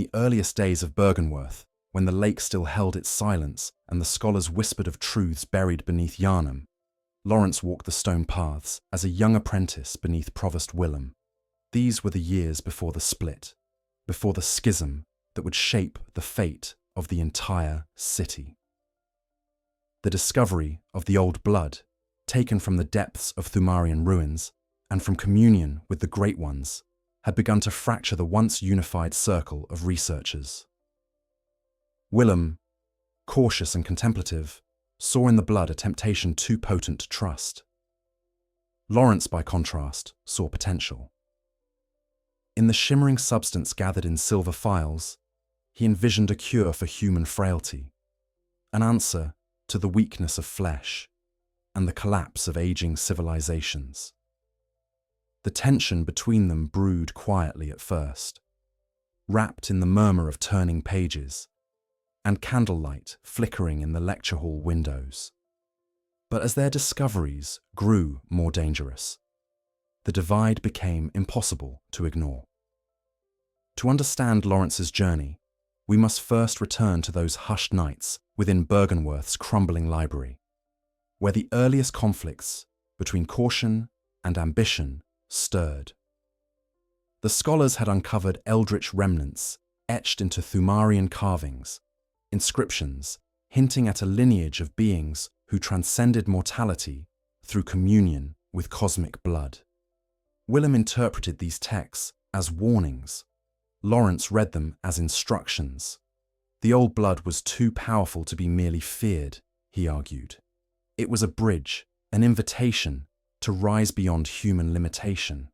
the earliest days of Burgenworth, when the lake still held its silence and the scholars whispered of truths buried beneath Yharnam, Laurence walked the stone paths as a young apprentice beneath Provost Willum. These were the years before the split, before the schism that would shape the fate of the entire city. The discovery of the old blood, taken from the depths of Thumarian ruins and from communion with the Great Ones, had begun to fracture the once unified circle of researchers. Willum, cautious and contemplative, saw in the blood a temptation too potent to trust. Laurence, by contrast, saw potential. In the shimmering substance gathered in silver phials, he envisioned a cure for human frailty, an answer to the weakness of flesh and the collapse of aging civilizations. The tension between them brewed quietly at first, wrapped in the murmur of turning pages and candlelight flickering in the lecture hall windows. But as their discoveries grew more dangerous, the divide became impossible to ignore. To understand Laurence's journey, we must first return to those hushed nights within Burgenworth's crumbling library, where the earliest conflicts between caution and ambition stirred. The scholars had uncovered eldritch remnants etched into Thumarian carvings, inscriptions hinting at a lineage of beings who transcended mortality through communion with cosmic blood. Willum interpreted these texts as warnings. Laurence read them as instructions. The old blood was too powerful to be merely feared, he argued. It was a bridge, an invitation to rise beyond human limitation.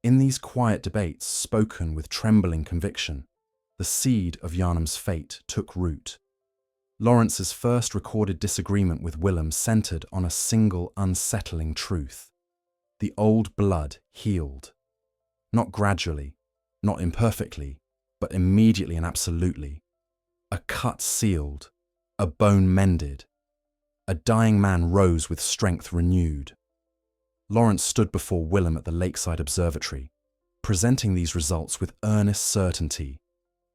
In these quiet debates, spoken with trembling conviction, the seed of Yarnham's fate took root. Laurence's first recorded disagreement with Willum centered on a single unsettling truth. The old blood healed. Not gradually, not imperfectly, but immediately and absolutely. A cut sealed, a bone mended. A dying man rose with strength renewed. Laurence stood before Willum at the lakeside observatory, presenting these results with earnest certainty,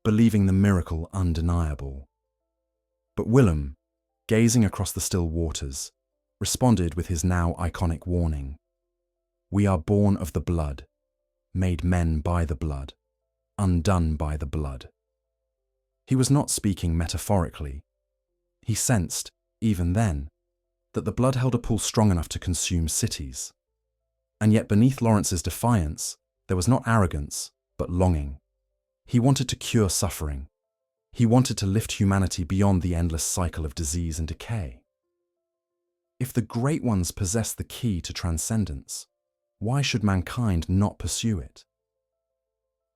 believing the miracle undeniable. But Willum, gazing across the still waters, responded with his now iconic warning. We are born of the blood, made men by the blood, undone by the blood. He was not speaking metaphorically. He sensed, even then, that the blood held a pull strong enough to consume cities. And yet beneath Laurence's defiance, there was not arrogance, but longing. He wanted to cure suffering. He wanted to lift humanity beyond the endless cycle of disease and decay. If the Great Ones possess the key to transcendence, why should mankind not pursue it?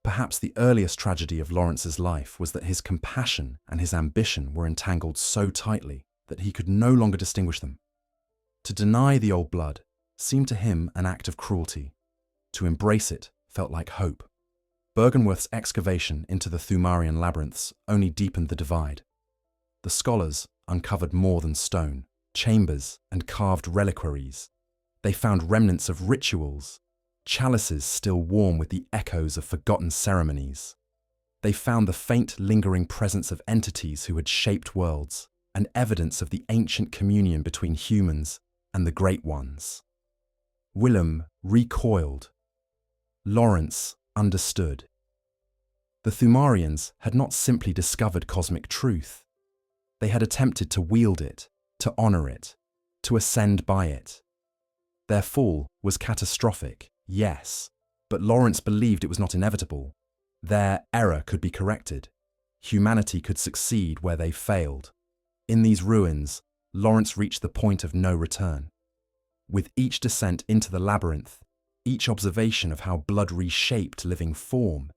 Perhaps the earliest tragedy of Laurence's life was that his compassion and his ambition were entangled so tightly that he could no longer distinguish them. To deny the old blood seemed to him an act of cruelty. To embrace it felt like hope. Burgenworth's excavation into the Thumarian labyrinths only deepened the divide. The scholars uncovered more than stone, chambers and carved reliquaries. They found remnants of rituals, chalices still warm with the echoes of forgotten ceremonies. They found the faint, lingering presence of entities who had shaped worlds, and evidence of the ancient communion between humans and the Great Ones. Willum recoiled. Laurence understood. The Thumarians had not simply discovered cosmic truth. They had attempted to wield it, to honor it, to ascend by it. Their fall was catastrophic, yes, but Laurence believed it was not inevitable. Their error could be corrected. Humanity could succeed where they failed. In these ruins, Laurence reached the point of no return. With each descent into the labyrinth, each observation of how blood reshaped living form,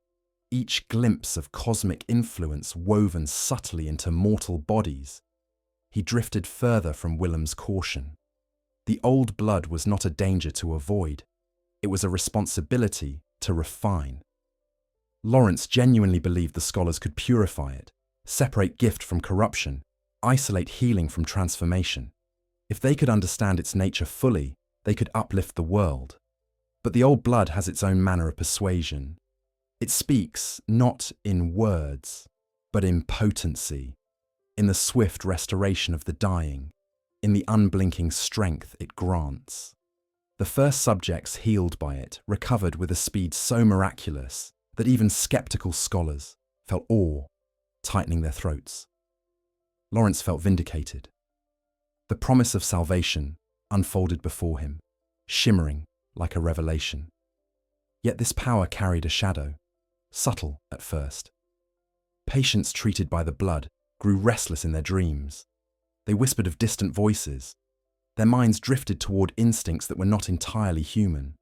each glimpse of cosmic influence woven subtly into mortal bodies, he drifted further from Willum's caution. The old blood was not a danger to avoid. It was a responsibility to refine. Laurence genuinely believed the scholars could purify it, separate gift from corruption, isolate healing from transformation. If they could understand its nature fully, they could uplift the world. But the old blood has its own manner of persuasion. It speaks not in words, but in potency, in the swift restoration of the dying, in the unblinking strength it grants. The first subjects healed by it recovered with a speed so miraculous that even skeptical scholars felt awe tightening their throats. Laurence felt vindicated. The promise of salvation unfolded before him, shimmering like a revelation. Yet this power carried a shadow, subtle at first. Patients treated by the blood grew restless in their dreams. They whispered of distant voices. Their minds drifted toward instincts that were not entirely human.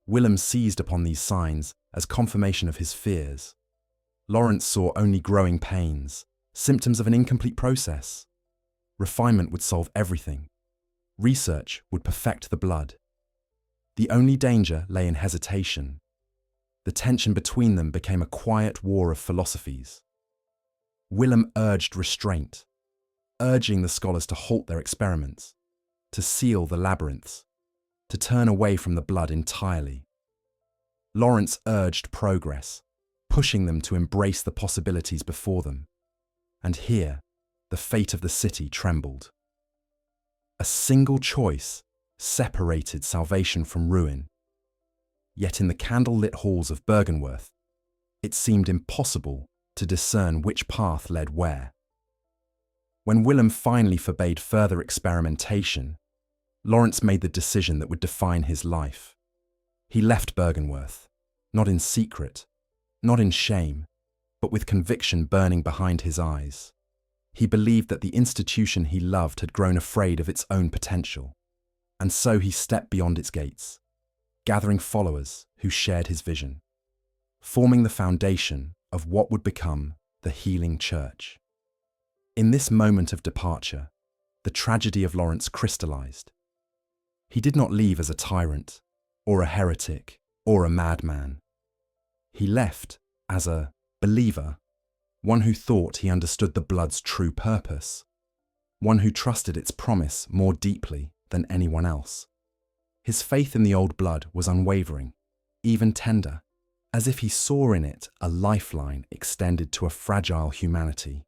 Willum seized upon these signs as confirmation of his fears. Laurence saw only growing pains, symptoms of an incomplete process. Refinement would solve everything. Research would perfect the blood. The only danger lay in hesitation. The tension between them became a quiet war of philosophies. Willum urged restraint, urging the scholars to halt their experiments, to seal the labyrinths, to turn away from the blood entirely. Laurence urged progress, pushing them to embrace the possibilities before them. And here, the fate of the city trembled. A single choice separated salvation from ruin. Yet in the candle-lit halls of Burgenworth, it seemed impossible to discern which path led where. When Willum finally forbade further experimentation, Laurence made the decision that would define his life. He left Burgenworth, not in secret, not in shame, but with conviction burning behind his eyes. He believed that the institution he loved had grown afraid of its own potential, and so he stepped beyond its gates, gathering followers who shared his vision, forming the foundation of what would become the Healing Church. In this moment of departure, the tragedy of Laurence crystallized. He did not leave as a tyrant, or a heretic, or a madman. He left as a believer, one who thought he understood the blood's true purpose, one who trusted its promise more deeply than anyone else. His faith in the old blood was unwavering, even tender, as if he saw in it a lifeline extended to a fragile humanity.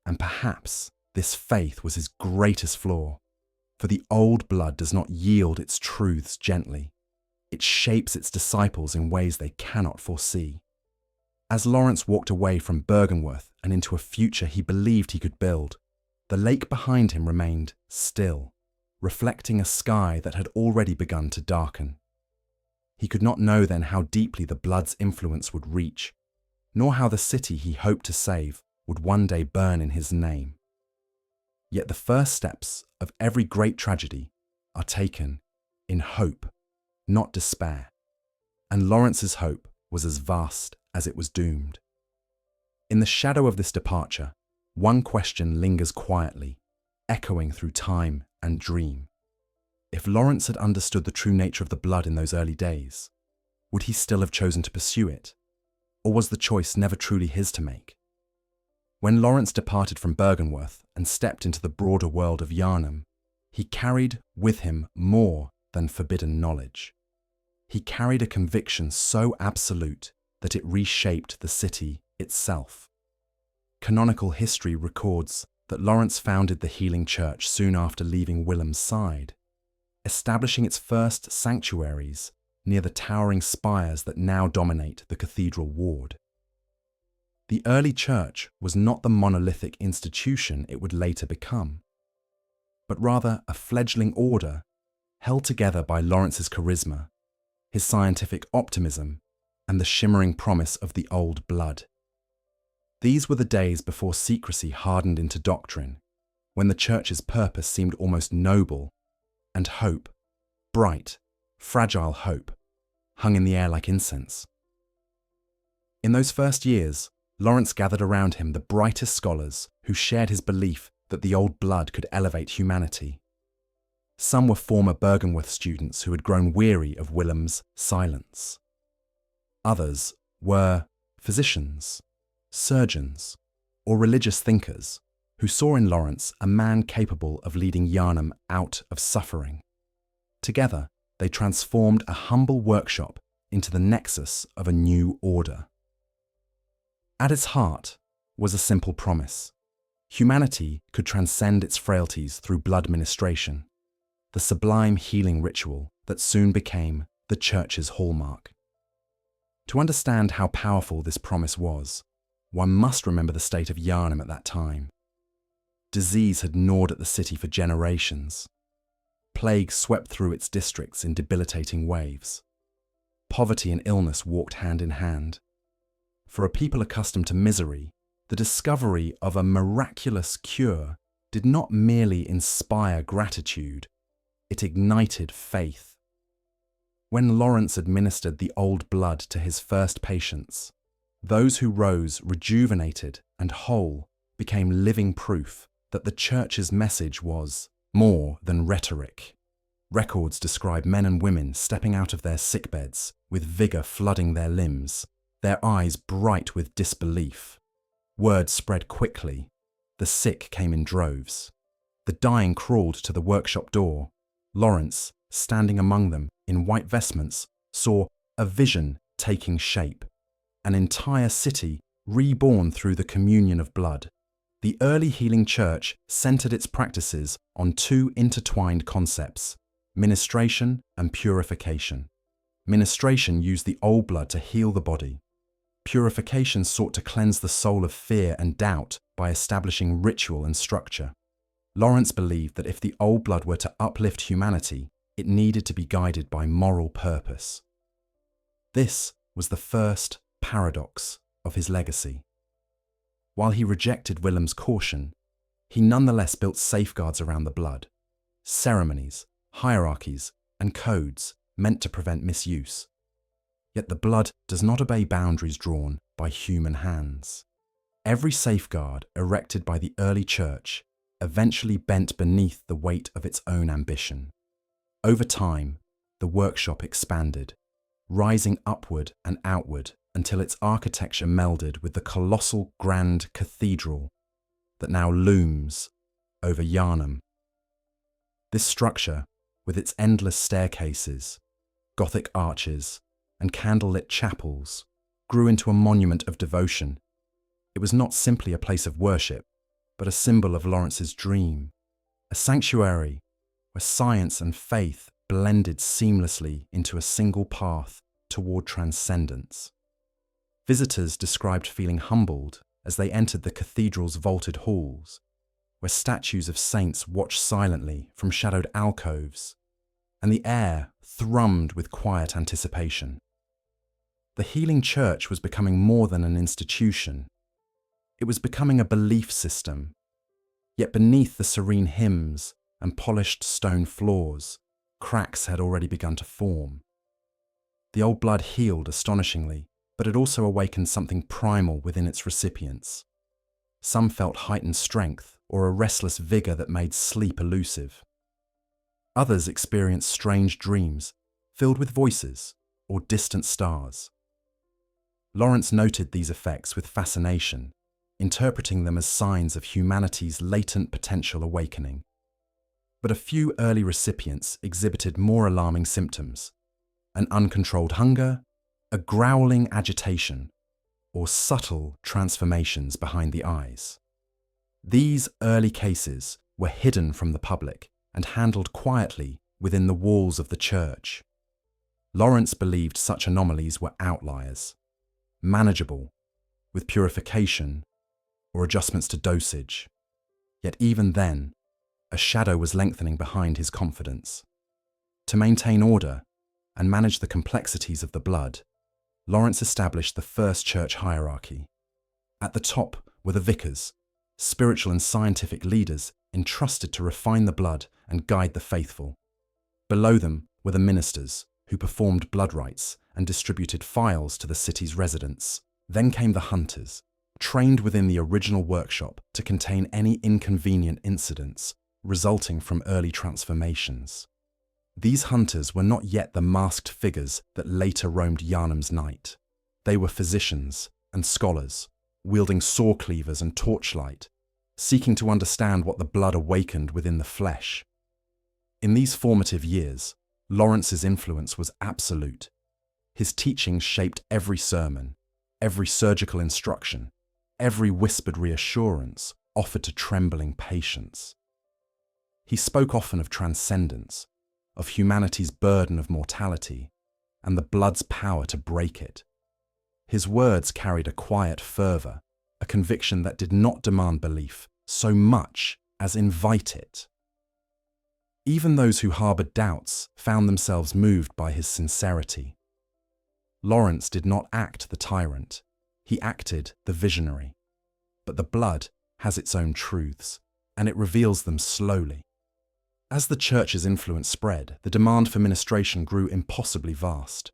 And perhaps this faith was his greatest flaw, for the old blood does not yield its truths gently. It shapes its disciples in ways they cannot foresee. As Laurence walked away from Burgenworth and into a future he believed he could build, the lake behind him remained still, reflecting a sky that had already begun to darken. He could not know then how deeply the blood's influence would reach, nor how the city he hoped to save would one day burn in his name. Yet the first steps of every great tragedy are taken in hope, not despair, and Laurence's hope was as vast as it was doomed. In the shadow of this departure, one question lingers quietly, echoing through time and dream. If Laurence had understood the true nature of the blood in those early days, would he still have chosen to pursue it? Or was the choice never truly his to make? When Laurence departed from Burgenworth and stepped into the broader world of Yarnham, he carried with him more than forbidden knowledge. He carried a conviction so absolute that it reshaped the city itself. Canonical history records that Laurence founded the Healing Church soon after leaving Willum's side, establishing its first sanctuaries near the towering spires that now dominate the cathedral ward. The early church was not the monolithic institution it would later become, but rather a fledgling order held together by Laurence's charisma, his scientific optimism, and the shimmering promise of the old blood. These were the days before secrecy hardened into doctrine, when the church's purpose seemed almost noble, and hope, bright, fragile hope, hung in the air like incense. In those first years, Laurence gathered around him the brightest scholars who shared his belief that the old blood could elevate humanity. Some were former Burgenworth students who had grown weary of Willum's silence. Others were physicians, surgeons, or religious thinkers who saw in Laurence a man capable of leading Yharnam out of suffering. Together, they transformed a humble workshop into the nexus of a new order. At its heart was a simple promise. Humanity could transcend its frailties through blood ministration, the sublime healing ritual that soon became the Church's hallmark. To understand how powerful this promise was, one must remember the state of Yarnham at that time. Disease had gnawed at the city for generations. Plague swept through its districts in debilitating waves. Poverty and illness walked hand in hand. For a people accustomed to misery, the discovery of a miraculous cure did not merely inspire gratitude, it ignited faith. When Laurence administered the old blood to his first patients, those who rose rejuvenated and whole became living proof that the Church's message was more than rhetoric. Records describe men and women stepping out of their sickbeds with vigour flooding their limbs, their eyes bright with disbelief. Word spread quickly. The sick came in droves. The dying crawled to the workshop door. Laurence, standing among them in white vestments, saw a vision taking shape. An entire city reborn through the communion of blood. The early healing church centered its practices on two intertwined concepts: ministration and purification. Ministration used the old blood to heal the body. Purification sought to cleanse the soul of fear and doubt by establishing ritual and structure. Laurence believed that if the old blood were to uplift humanity, it needed to be guided by moral purpose. This was the first paradox of his legacy. While he rejected Willum's caution, he nonetheless built safeguards around the blood, ceremonies, hierarchies, and codes meant to prevent misuse. Yet the blood does not obey boundaries drawn by human hands. Every safeguard erected by the early church eventually bent beneath the weight of its own ambition. Over time, the workshop expanded, rising upward and outward until its architecture melded with the colossal grand cathedral that now looms over Yarnham. This structure, with its endless staircases, Gothic arches, and candlelit chapels, grew into a monument of devotion. It was not simply a place of worship, but a symbol of Laurence's dream, a sanctuary where science and faith blended seamlessly into a single path toward transcendence. Visitors described feeling humbled as they entered the cathedral's vaulted halls, where statues of saints watched silently from shadowed alcoves, and the air thrummed with quiet anticipation. The healing church was becoming more than an institution. It was becoming a belief system. Yet beneath the serene hymns and polished stone floors, cracks had already begun to form. The old blood healed astonishingly, but it also awakened something primal within its recipients. Some felt heightened strength or a restless vigour that made sleep elusive. Others experienced strange dreams filled with voices or distant stars. Laurence noted these effects with fascination, interpreting them as signs of humanity's latent potential awakening. But a few early recipients exhibited more alarming symptoms: an uncontrolled hunger, a growling agitation, or subtle transformations behind the eyes. These early cases were hidden from the public and handled quietly within the walls of the church. Laurence believed such anomalies were outliers, manageable, with purification or adjustments to dosage. Yet even then, a shadow was lengthening behind his confidence. To maintain order and manage the complexities of the blood, Laurence established the first church hierarchy. At the top were the vicars, spiritual and scientific leaders entrusted to refine the blood and guide the faithful. Below them were the ministers, who performed blood rites and distributed phials to the city's residents. Then came the hunters, trained within the original workshop to contain any inconvenient incidents resulting from early transformations. These hunters were not yet the masked figures that later roamed Yarnham's night. They were physicians and scholars, wielding saw cleavers and torchlight, seeking to understand what the blood awakened within the flesh. In these formative years, Laurence's influence was absolute. His teachings shaped every sermon, every surgical instruction, every whispered reassurance offered to trembling patients. He spoke often of transcendence, of humanity's burden of mortality, and the blood's power to break it. His words carried a quiet fervour, a conviction that did not demand belief so much as invite it. Even those who harboured doubts found themselves moved by his sincerity. Laurence did not act the tyrant, he acted the visionary. But the blood has its own truths, and it reveals them slowly. As the Church's influence spread, the demand for ministration grew impossibly vast.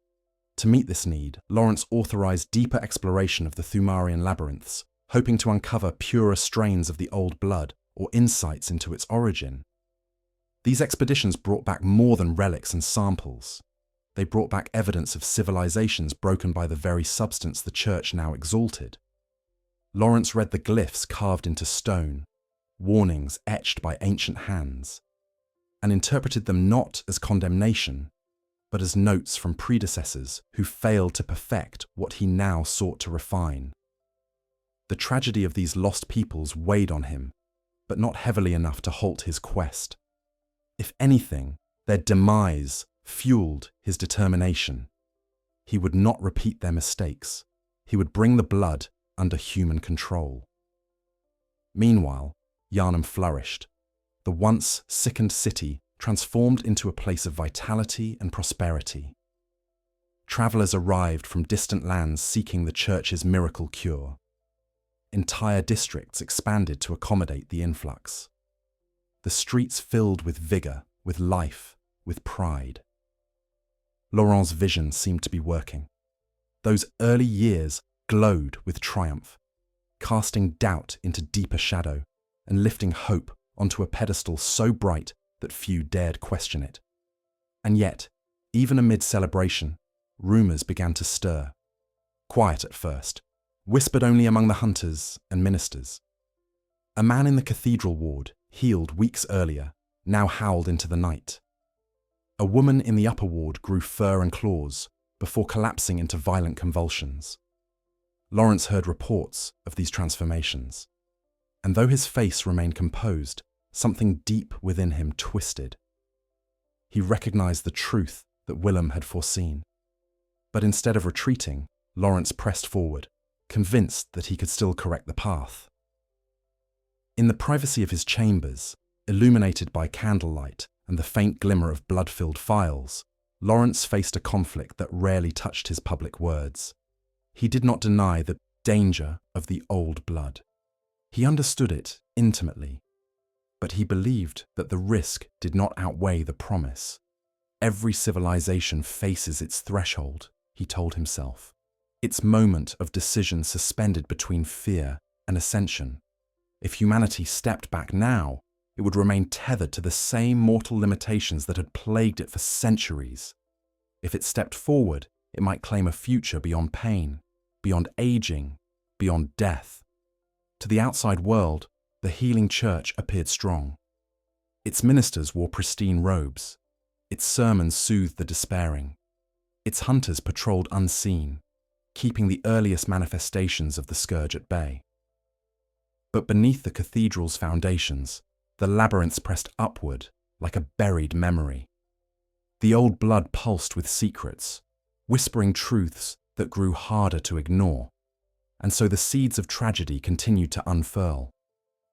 To meet this need, Laurence authorised deeper exploration of the Thumarian labyrinths, hoping to uncover purer strains of the old blood or insights into its origin. These expeditions brought back more than relics and samples. They brought back evidence of civilizations broken by the very substance the Church now exalted. Laurence read the glyphs carved into stone, warnings etched by ancient hands, and interpreted them not as condemnation, but as notes from predecessors who failed to perfect what he now sought to refine. The tragedy of these lost peoples weighed on him, but not heavily enough to halt his quest. If anything, their demise fueled his determination. He would not repeat their mistakes. He would bring the blood under human control. Meanwhile, Yharnam flourished. The once sickened city transformed into a place of vitality and prosperity. Travellers arrived from distant lands seeking the Church's miracle cure. Entire districts expanded to accommodate the influx. The streets filled with vigour, with life, with pride. Laurence's vision seemed to be working. Those early years glowed with triumph, casting doubt into deeper shadow and lifting hope onto a pedestal so bright that few dared question it. And yet, even amid celebration, rumours began to stir. Quiet at first, whispered only among the hunters and ministers. A man in the cathedral ward, healed weeks earlier, now howled into the night. A woman in the upper ward grew fur and claws before collapsing into violent convulsions. Laurence heard reports of these transformations, and though his face remained composed, something deep within him twisted. He recognised the truth that Willum had foreseen. But instead of retreating, Laurence pressed forward, convinced that he could still correct the path. In the privacy of his chambers, illuminated by candlelight and the faint glimmer of blood-filled files, Laurence faced a conflict that rarely touched his public words. He did not deny the danger of the old blood. He understood it intimately, but he believed that the risk did not outweigh the promise. Every civilization faces its threshold, he told himself, its moment of decision suspended between fear and ascension. If humanity stepped back now, it would remain tethered to the same mortal limitations that had plagued it for centuries. If it stepped forward, it might claim a future beyond pain, beyond aging, beyond death. To the outside world, the healing Church appeared strong. Its ministers wore pristine robes. Its sermons soothed the despairing. Its hunters patrolled unseen, keeping the earliest manifestations of the scourge at bay. But beneath the cathedral's foundations, the labyrinths pressed upward like a buried memory. The old blood pulsed with secrets, whispering truths that grew harder to ignore, and so the seeds of tragedy continued to unfurl.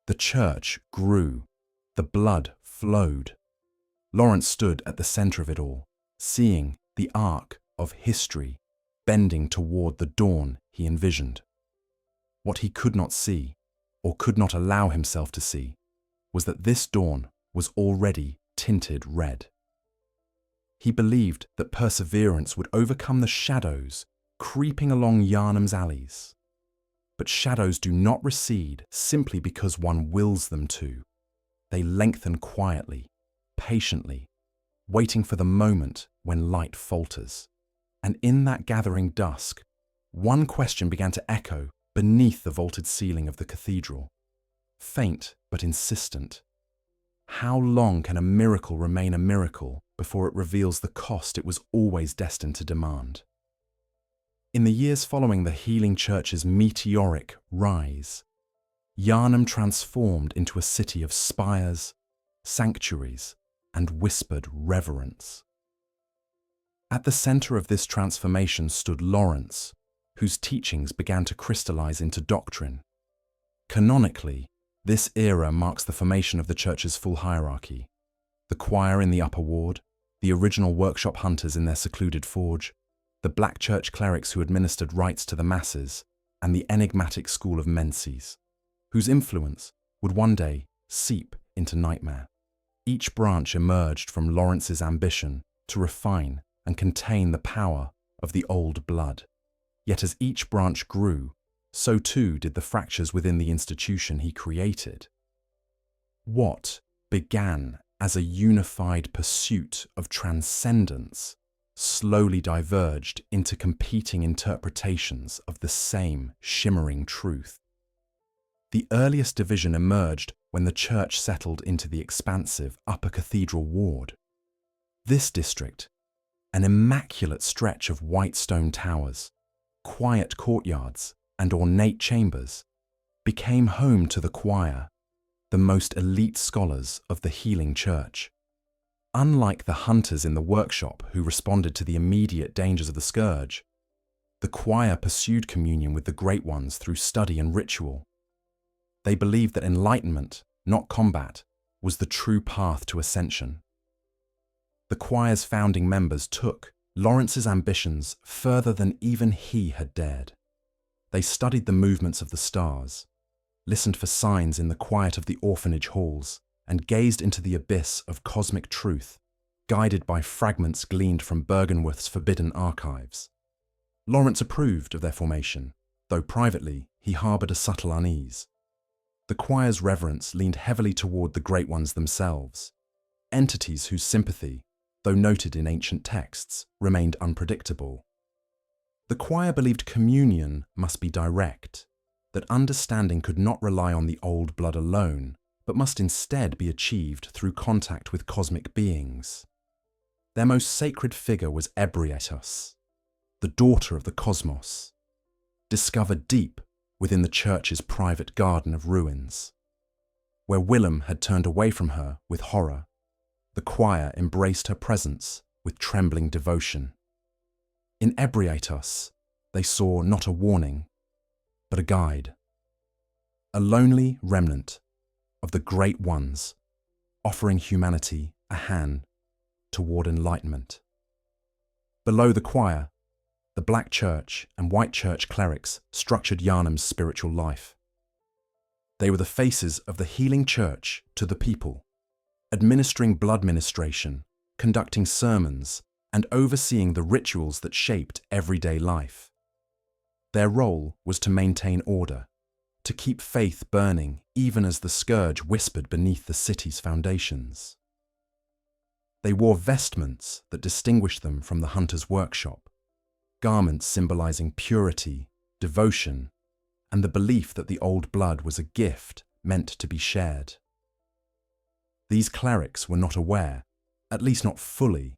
The Church grew, the blood flowed. Laurence stood at the centre of it all, seeing the arc of history bending toward the dawn he envisioned. What he could not see, or could not allow himself to see, was that this dawn was already tinted red. He believed that perseverance would overcome the shadows creeping along Yarnham's alleys. But shadows do not recede simply because one wills them to. They lengthen quietly, patiently, waiting for the moment when light falters. And in that gathering dusk, one question began to echo beneath the vaulted ceiling of the cathedral. Faint but insistent. How long can a miracle remain a miracle before it reveals the cost it was always destined to demand? In the years following the healing church's meteoric rise, Yarnham transformed into a city of spires, sanctuaries, and whispered reverence. At the centre of this transformation stood Laurence, whose teachings began to crystallize into doctrine. Canonically, this era marks the formation of the church's full hierarchy: the choir in the upper ward, the original workshop hunters in their secluded forge, the black church clerics who administered rites to the masses, and the enigmatic school of menses, whose influence would one day seep into nightmare. Each branch emerged from Laurence's ambition to refine and contain the power of the old blood. Yet as each branch grew, so too did the fractures within the institution he created. What began as a unified pursuit of transcendence slowly diverged into competing interpretations of the same shimmering truth. The earliest division emerged when the church settled into the expansive Upper Cathedral ward. This district, an immaculate stretch of white stone towers, quiet courtyards, and ornate chambers, became home to the choir, the most elite scholars of the healing church. Unlike the hunters in the workshop who responded to the immediate dangers of the scourge, the choir pursued communion with the great ones through study and ritual. They believed that enlightenment, not combat, was the true path to ascension. The choir's founding members took Laurence's ambitions further than even he had dared. They studied the movements of the stars, listened for signs in the quiet of the orphanage halls, and gazed into the abyss of cosmic truth, guided by fragments gleaned from Burgenworth's forbidden archives. Laurence approved of their formation, though privately he harboured a subtle unease. The choir's reverence leaned heavily toward the great ones themselves, entities whose sympathy, though noted in ancient texts, remained unpredictable. The choir believed communion must be direct, that understanding could not rely on the old blood alone, but must instead be achieved through contact with cosmic beings. Their most sacred figure was Ebrietos, the daughter of the cosmos, discovered deep within the church's private garden of ruins. Where Willum had turned away from her with horror, the choir embraced her presence with trembling devotion. In Ebrietos, they saw not a warning, but a guide, a lonely remnant of the great ones, offering humanity a hand toward enlightenment. Below the choir, the black church and white church clerics structured Yharnam's spiritual life. They were the faces of the healing church to the people, administering blood ministration, conducting sermons, and overseeing the rituals that shaped everyday life. Their role was to maintain order, to keep faith burning even as the scourge whispered beneath the city's foundations. They wore vestments that distinguished them from the hunter's workshop, garments symbolizing purity, devotion, and the belief that the old blood was a gift meant to be shared. These clerics were not aware, at least not fully,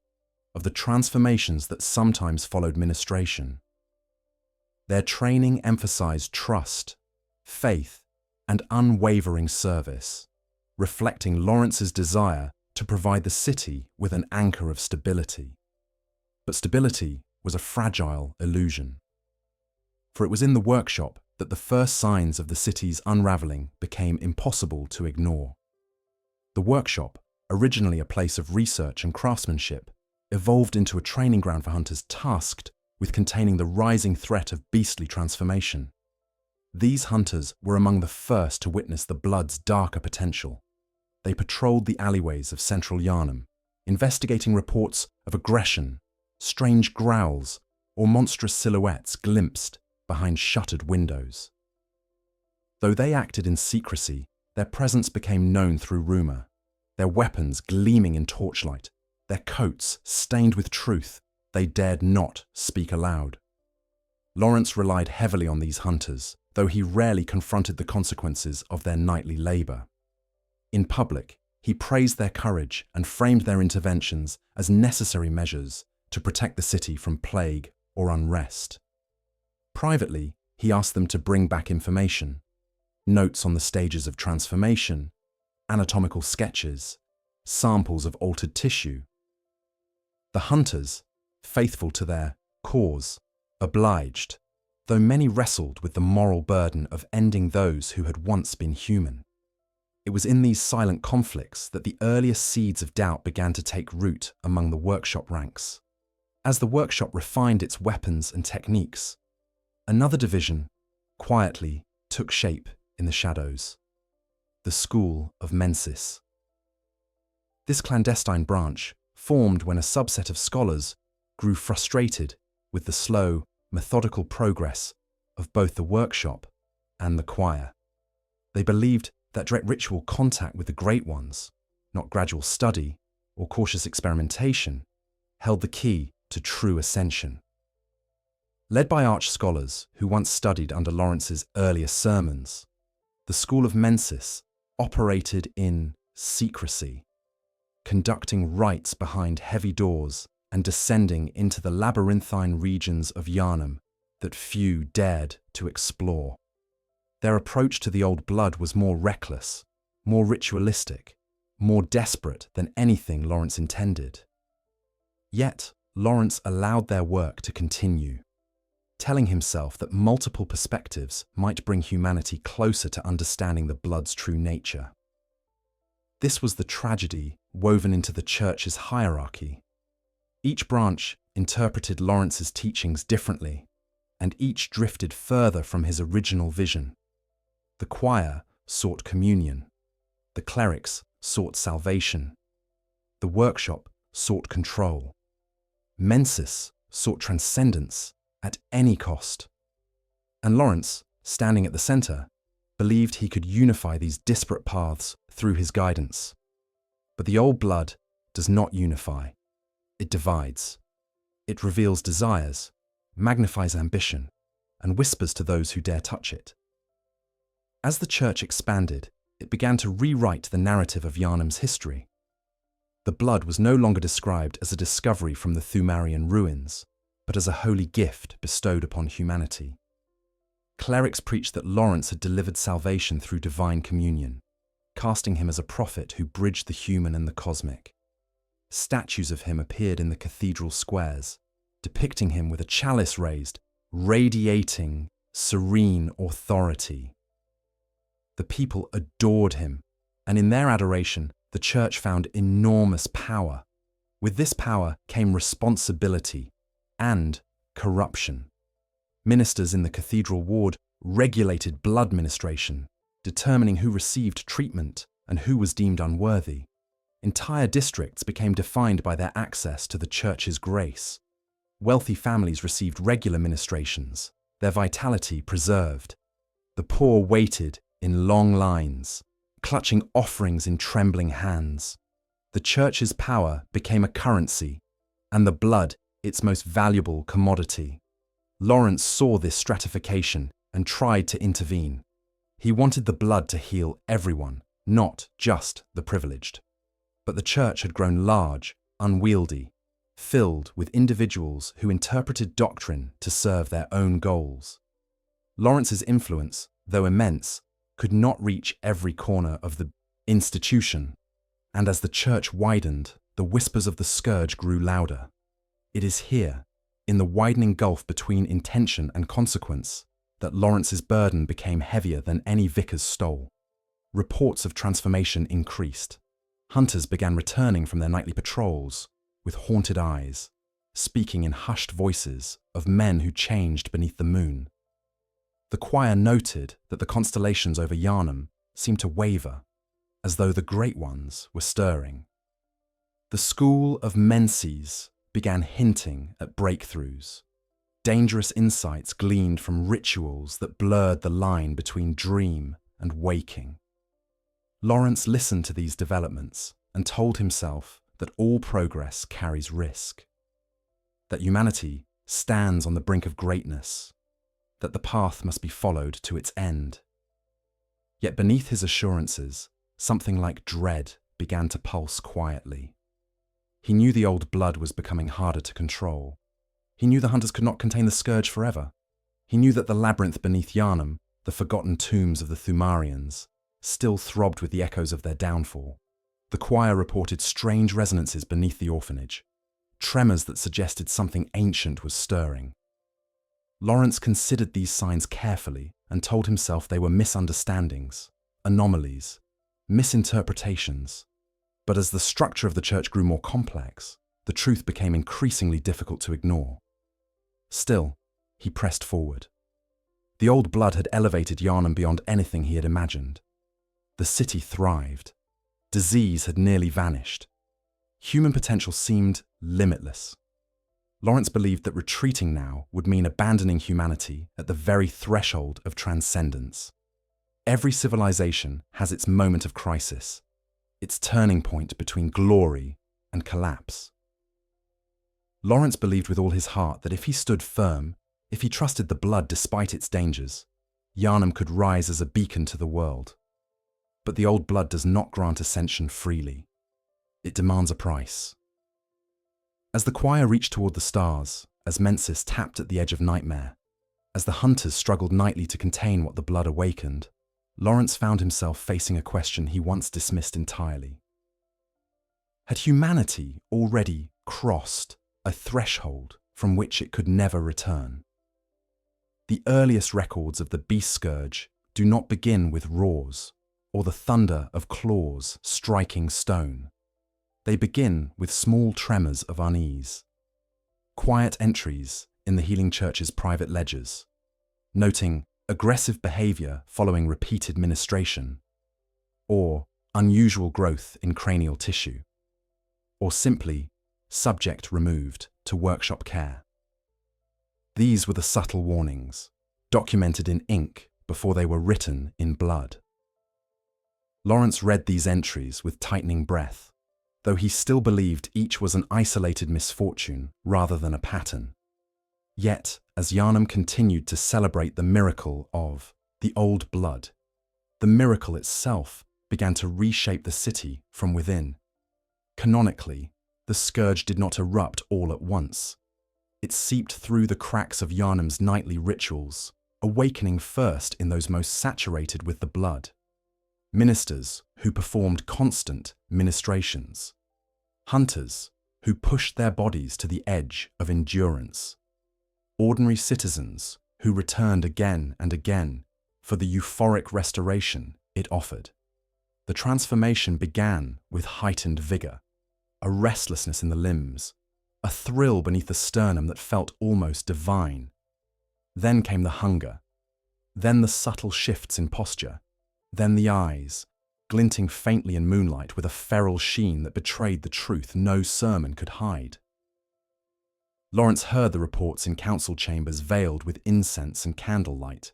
of the transformations that sometimes followed ministration. Their training emphasized trust, faith, and unwavering service, reflecting Laurence's desire to provide the city with an anchor of stability. But stability was a fragile illusion, for it was in the workshop that the first signs of the city's unravelling became impossible to ignore. The workshop, originally a place of research and craftsmanship, evolved into a training ground for hunters tasked with containing the rising threat of beastly transformation. These hunters were among the first to witness the blood's darker potential. They patrolled the alleyways of central Yarnham, investigating reports of aggression, strange growls, or monstrous silhouettes glimpsed behind shuttered windows. Though they acted in secrecy, their presence became known through rumour, their weapons gleaming in torchlight, their coats stained with truth they dared not speak aloud. Laurence relied heavily on these hunters, though he rarely confronted the consequences of their nightly labour. In public, he praised their courage and framed their interventions as necessary measures to protect the city from plague or unrest. Privately, he asked them to bring back information, notes on the stages of transformation, anatomical sketches, samples of altered tissue. The hunters, faithful to their cause, obliged, though many wrestled with the moral burden of ending those who had once been human. It was in these silent conflicts that the earliest seeds of doubt began to take root among the workshop ranks. As the workshop refined its weapons and techniques, another division, quietly, took shape in the shadows: the School of Mensis. This clandestine branch formed when a subset of scholars grew frustrated with the slow, methodical progress of both the workshop and the choir. They believed that direct ritual contact with the Great Ones, not gradual study or cautious experimentation, held the key to true ascension. Led by arch-scholars who once studied under Laurence's earlier sermons, the School of Mensis operated in secrecy, conducting rites behind heavy doors and descending into the labyrinthine regions of Yharnam that few dared to explore. Their approach to the old blood was more reckless, more ritualistic, more desperate than anything Laurence intended. Yet, Laurence allowed their work to continue, telling himself that multiple perspectives might bring humanity closer to understanding the blood's true nature. This was the tragedy woven into the Church's hierarchy. Each branch interpreted Laurence's teachings differently, and each drifted further from his original vision. The choir sought communion, the clerics sought salvation, the workshop sought control, Mensis sought transcendence at any cost. And Laurence, standing at the center, believed he could unify these disparate paths through his guidance. But the old blood does not unify. It divides. It reveals desires, magnifies ambition, and whispers to those who dare touch it. As the Church expanded, it began to rewrite the narrative of Yarnham's history. The blood was no longer described as a discovery from the Thumarian ruins, but as a holy gift bestowed upon humanity. Clerics preached that Laurence had delivered salvation through divine communion, casting him as a prophet who bridged the human and the cosmic. Statues of him appeared in the cathedral squares, depicting him with a chalice raised, radiating serene authority. The people adored him, and in their adoration, the Church found enormous power. With this power came responsibility and corruption. Ministers in the cathedral ward regulated blood ministration, determining who received treatment and who was deemed unworthy. Entire districts became defined by their access to the Church's grace. Wealthy families received regular ministrations, their vitality preserved. The poor waited in long lines, clutching offerings in trembling hands. The Church's power became a currency, and the blood its most valuable commodity. Laurence saw this stratification and tried to intervene. He wanted the blood to heal everyone, not just the privileged. But the Church had grown large, unwieldy, filled with individuals who interpreted doctrine to serve their own goals. Laurence's influence, though immense, could not reach every corner of the institution, and as the Church widened, the whispers of the scourge grew louder. It is here, in the widening gulf between intention and consequence, that Laurence's burden became heavier than any vicar's stole. Reports of transformation increased. Hunters began returning from their nightly patrols, with haunted eyes, speaking in hushed voices of men who changed beneath the moon. The choir noted that the constellations over Yarnham seemed to waver, as though the great ones were stirring. The School of Mensis began hinting at breakthroughs, dangerous insights gleaned from rituals that blurred the line between dream and waking. Laurence listened to these developments and told himself that all progress carries risk, that humanity stands on the brink of greatness, that the path must be followed to its end. Yet beneath his assurances, something like dread began to pulse quietly. He knew the old blood was becoming harder to control. He knew the hunters could not contain the scourge forever. He knew that the labyrinth beneath Yarnham, the forgotten tombs of the Thumarians, still throbbed with the echoes of their downfall. The choir reported strange resonances beneath the orphanage, tremors that suggested something ancient was stirring. Laurence considered these signs carefully and told himself they were misunderstandings, anomalies, misinterpretations. But as the structure of the church grew more complex, the truth became increasingly difficult to ignore. Still, he pressed forward. The old blood had elevated Yharnam beyond anything he had imagined. The city thrived. Disease had nearly vanished. Human potential seemed limitless. Laurence believed that retreating now would mean abandoning humanity at the very threshold of transcendence. Every civilization has its moment of crisis, its turning point between glory and collapse. Laurence believed with all his heart that if he stood firm, if he trusted the blood despite its dangers, Yharnam could rise as a beacon to the world. But the old blood does not grant ascension freely. It demands a price. As the choir reached toward the stars, as Mensis tapped at the edge of nightmare, as the hunters struggled nightly to contain what the blood awakened, Laurence found himself facing a question he once dismissed entirely. Had humanity already crossed a threshold from which it could never return? The earliest records of the beast scourge do not begin with roars or the thunder of claws striking stone. They begin with small tremors of unease, quiet entries in the healing church's private ledgers, noting aggressive behavior following repeated ministration, or unusual growth in cranial tissue, or simply subject removed to workshop care. These were the subtle warnings, documented in ink before they were written in blood. Laurence read these entries with tightening breath, though he still believed each was an isolated misfortune rather than a pattern. Yet, as Yharnam continued to celebrate the miracle of the old blood, the miracle itself began to reshape the city from within. Canonically, the scourge did not erupt all at once. It seeped through the cracks of Yharnam's nightly rituals, awakening first in those most saturated with the blood. Ministers who performed constant ministrations, hunters who pushed their bodies to the edge of endurance, ordinary citizens who returned again and again for the euphoric restoration it offered. The transformation began with heightened vigor, a restlessness in the limbs, a thrill beneath the sternum that felt almost divine. Then came the hunger, then the subtle shifts in posture, then the eyes, glinting faintly in moonlight with a feral sheen that betrayed the truth no sermon could hide. Laurence heard the reports in council chambers veiled with incense and candlelight.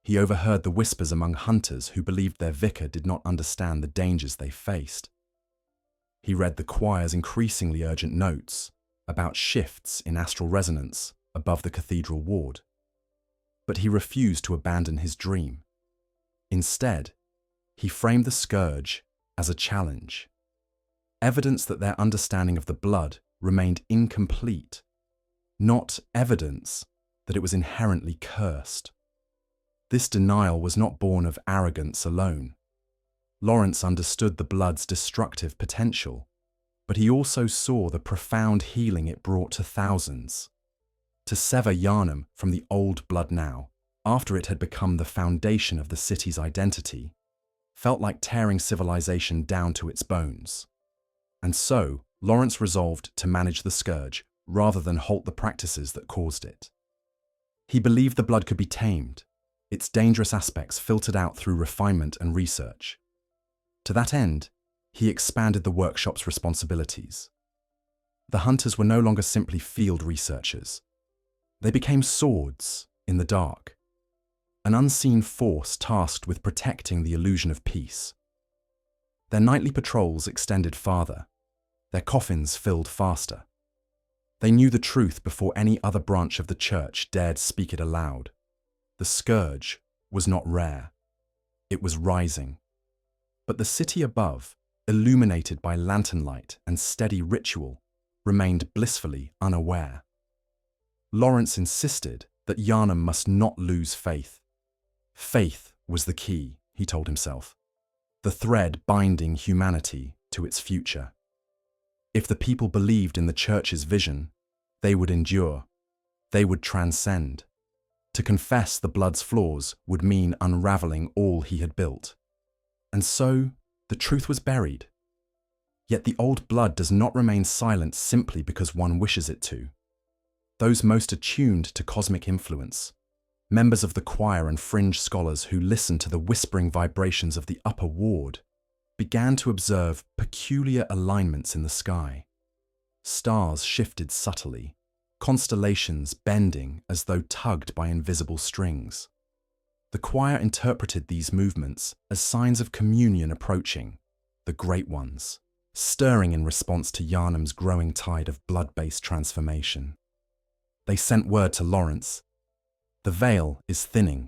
He overheard the whispers among hunters who believed their vicar did not understand the dangers they faced. He read the choir's increasingly urgent notes about shifts in astral resonance above the cathedral ward. But he refused to abandon his dream. Instead, he framed the scourge as a challenge, evidence that their understanding of the blood remained incomplete, not evidence that it was inherently cursed. This denial was not born of arrogance alone. Laurence understood the blood's destructive potential, but he also saw the profound healing it brought to thousands. To sever Yharnam from the old blood now, after it had become the foundation of the city's identity, felt like tearing civilization down to its bones. And so, Laurence resolved to manage the scourge rather than halt the practices that caused it. He believed the blood could be tamed, its dangerous aspects filtered out through refinement and research. To that end, he expanded the workshop's responsibilities. The hunters were no longer simply field researchers. They became swords in the dark, an unseen force tasked with protecting the illusion of peace. Their nightly patrols extended farther, their coffins filled faster. They knew the truth before any other branch of the church dared speak it aloud. The scourge was not rare. It was rising. But the city above, illuminated by lantern light and steady ritual, remained blissfully unaware. Laurence insisted that Yharnam must not lose faith. Faith was the key, he told himself, the thread binding humanity to its future. If the people believed in the church's vision, they would endure, they would transcend. To confess the blood's flaws would mean unraveling all he had built. And so, the truth was buried. Yet the old blood does not remain silent simply because one wishes it to. Those most attuned to cosmic influence, members of the choir and fringe scholars who listened to the whispering vibrations of the upper ward, began to observe peculiar alignments in the sky. Stars shifted subtly, constellations bending as though tugged by invisible strings. The choir interpreted these movements as signs of communion approaching, the great ones, stirring in response to Yarnham's growing tide of blood-based transformation. They sent word to Laurence. The veil is thinning.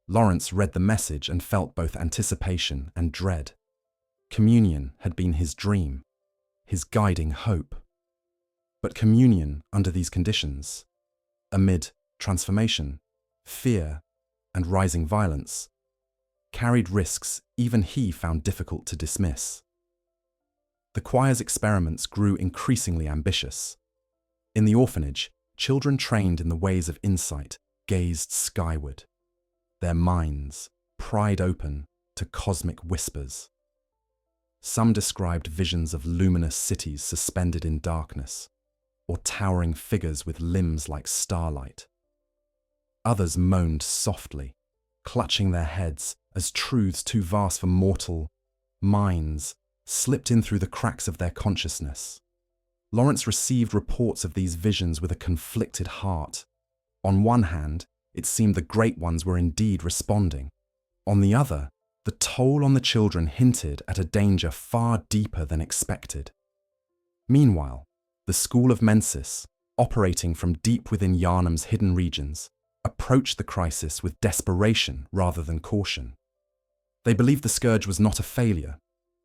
Laurence read the message and felt both anticipation and dread. Communion had been his dream, his guiding hope. But communion under these conditions, amid transformation, fear, and rising violence, carried risks even he found difficult to dismiss. The choir's experiments grew increasingly ambitious. In the orphanage, children trained in the ways of insight gazed skyward, their minds pried open to cosmic whispers. Some described visions of luminous cities suspended in darkness, or towering figures with limbs like starlight. Others moaned softly, clutching their heads as truths too vast for mortal minds slipped in through the cracks of their consciousness. Laurence received reports of these visions with a conflicted heart. On one hand, it seemed the great ones were indeed responding. On the other, the toll on the children hinted at a danger far deeper than expected. Meanwhile, the School of Mensis, operating from deep within Yarnham's hidden regions, approached the crisis with desperation rather than caution. They believed the scourge was not a failure,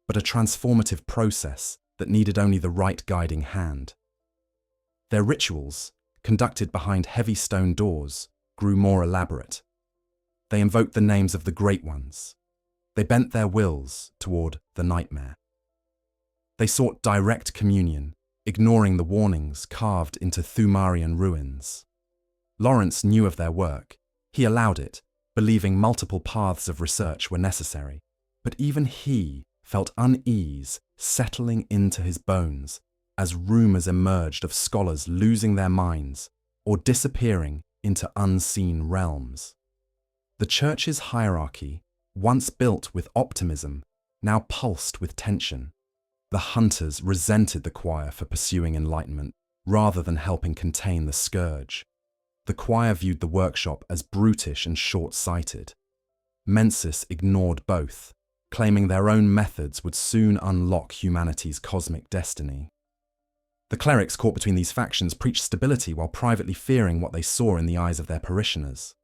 but a transformative process that needed only the right guiding hand. Their rituals, conducted behind heavy stone doors, grew more elaborate. They invoked the names of the great ones. They bent their wills toward the nightmare. They sought direct communion, ignoring the warnings carved into Thumarian ruins. Laurence knew of their work. He allowed it, believing multiple paths of research were necessary. But even he felt unease settling into his bones as rumors emerged of scholars losing their minds or disappearing into unseen realms. The church's hierarchy, once built with optimism, now pulsed with tension. The hunters resented the choir for pursuing enlightenment rather than helping contain the scourge. The choir viewed the workshop as brutish and short-sighted. Mensis ignored both, claiming their own methods would soon unlock humanity's cosmic destiny. The clerics caught between these factions preached stability while privately fearing what they saw in the eyes of their parishioners.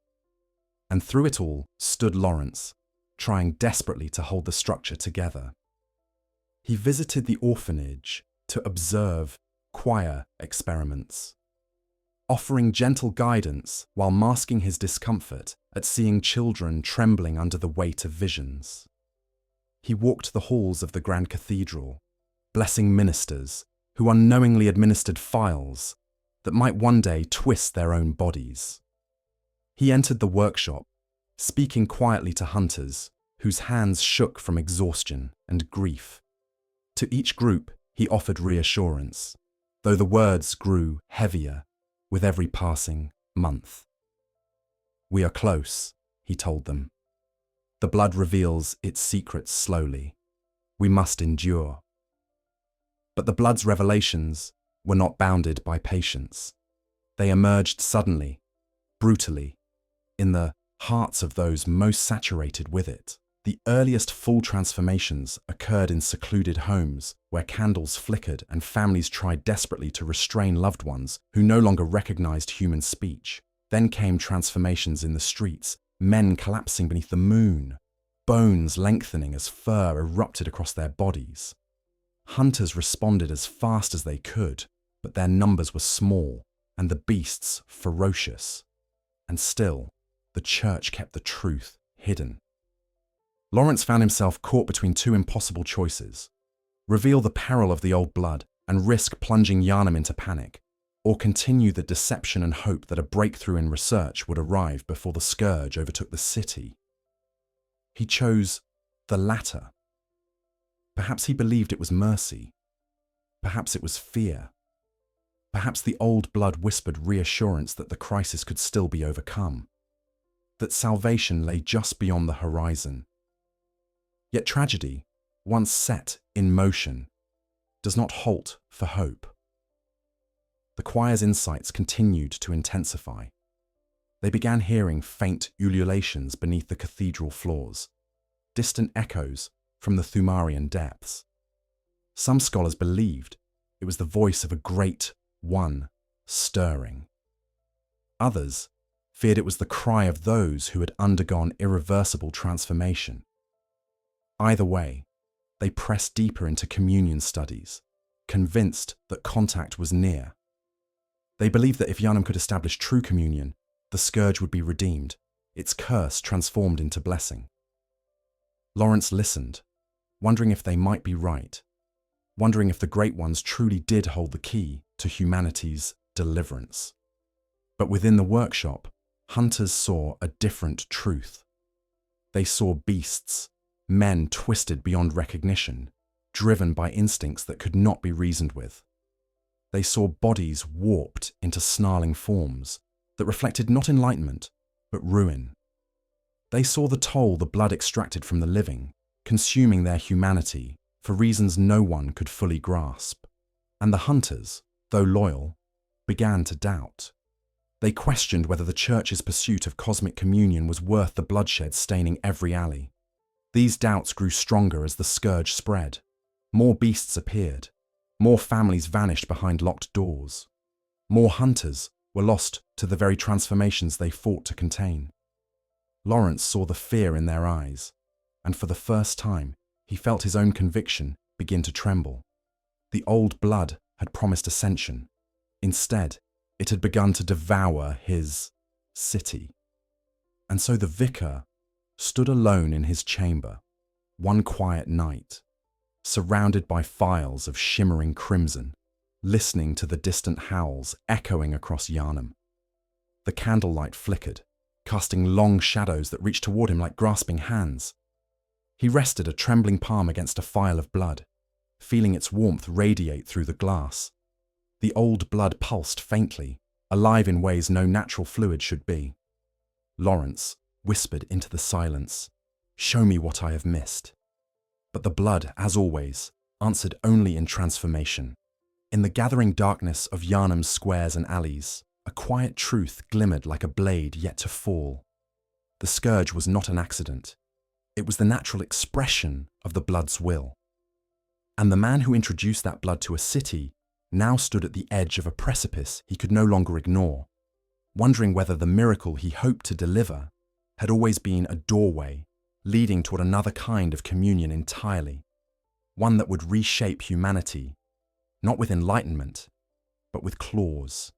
And through it all stood Laurence, trying desperately to hold the structure together. He visited the orphanage to observe choir experiments, offering gentle guidance while masking his discomfort at seeing children trembling under the weight of visions. He walked the halls of the Grand Cathedral, blessing ministers who unknowingly administered files that might one day twist their own bodies. He entered the workshop, speaking quietly to hunters whose hands shook from exhaustion and grief. To each group, he offered reassurance, though the words grew heavier with every passing month. "We are close," he told them. "The blood reveals its secrets slowly. We must endure." But the blood's revelations were not bounded by patience. They emerged suddenly, brutally, in the hearts of those most saturated with it. The earliest full transformations occurred in secluded homes where candles flickered and families tried desperately to restrain loved ones who no longer recognized human speech. Then came transformations in the streets, men collapsing beneath the moon, bones lengthening as fur erupted across their bodies. Hunters responded as fast as they could, but their numbers were small and the beasts ferocious. And still, the church kept the truth hidden. Laurence found himself caught between two impossible choices: reveal the peril of the old blood and risk plunging Yharnam into panic, or continue the deception and hope that a breakthrough in research would arrive before the scourge overtook the city. He chose the latter. Perhaps he believed it was mercy. Perhaps it was fear. Perhaps the old blood whispered reassurance that the crisis could still be overcome, that salvation lay just beyond the horizon. Yet tragedy, once set in motion, does not halt for hope. The choir's insights continued to intensify. They began hearing faint ululations beneath the cathedral floors, distant echoes from the Thumarian depths. Some scholars believed it was the voice of a great one stirring. Others feared it was the cry of those who had undergone irreversible transformation. Either way, they pressed deeper into communion studies, convinced that contact was near. They believed that if Yharnam could establish true communion, the scourge would be redeemed, its curse transformed into blessing. Laurence listened, wondering if they might be right, wondering if the Great Ones truly did hold the key to humanity's deliverance. But within the workshop, hunters saw a different truth. They saw beasts, men twisted beyond recognition, driven by instincts that could not be reasoned with. They saw bodies warped into snarling forms that reflected not enlightenment, but ruin. They saw the toll the blood extracted from the living, consuming their humanity for reasons no one could fully grasp. And the hunters, though loyal, began to doubt. They questioned whether the church's pursuit of cosmic communion was worth the bloodshed staining every alley. These doubts grew stronger as the scourge spread. More beasts appeared. More families vanished behind locked doors. More hunters were lost to the very transformations they fought to contain. Laurence saw the fear in their eyes, and for the first time, he felt his own conviction begin to tremble. The old blood had promised ascension. Instead, it had begun to devour his city. And so the vicar stood alone in his chamber, one quiet night, surrounded by files of shimmering crimson, listening to the distant howls echoing across Yarnham. The candlelight flickered, casting long shadows that reached toward him like grasping hands. He rested a trembling palm against a phial of blood, feeling its warmth radiate through the glass. The old blood pulsed faintly, alive in ways no natural fluid should be. Laurence whispered into the silence, "Show me what I have missed." But the blood, as always, answered only in transformation. In the gathering darkness of Yarnham's squares and alleys, a quiet truth glimmered like a blade yet to fall. The scourge was not an accident. It was the natural expression of the blood's will. And the man who introduced that blood to a city now stood at the edge of a precipice he could no longer ignore, wondering whether the miracle he hoped to deliver had always been a doorway leading toward another kind of communion entirely, one that would reshape humanity, not with enlightenment, but with claws.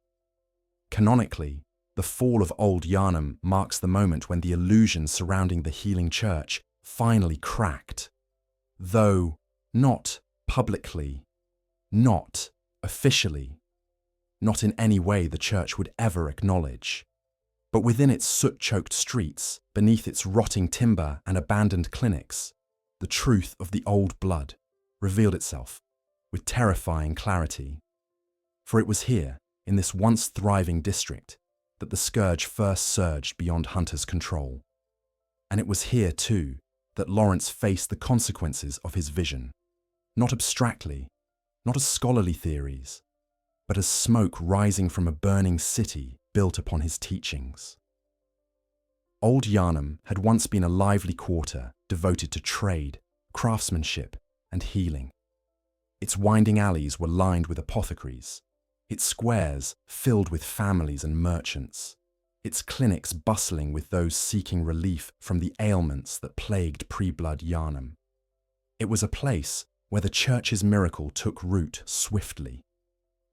Canonically, the fall of Old Yarnam marks the moment when the illusion surrounding the healing church finally cracked, though not publicly, not officially, not in any way the church would ever acknowledge. But within its soot-choked streets, beneath its rotting timber and abandoned clinics, the truth of the old blood revealed itself with terrifying clarity. For it was here, in this once thriving district, that the scourge first surged beyond Hunter's control. And it was here, too, that Laurence faced the consequences of his vision, not abstractly, not as scholarly theories, but as smoke rising from a burning city built upon his teachings. Old Yarnham had once been a lively quarter devoted to trade, craftsmanship, and healing. Its winding alleys were lined with apothecaries, its squares filled with families and merchants, its clinics bustling with those seeking relief from the ailments that plagued pre-blood Yarnham. It was a place where the church's miracle took root swiftly.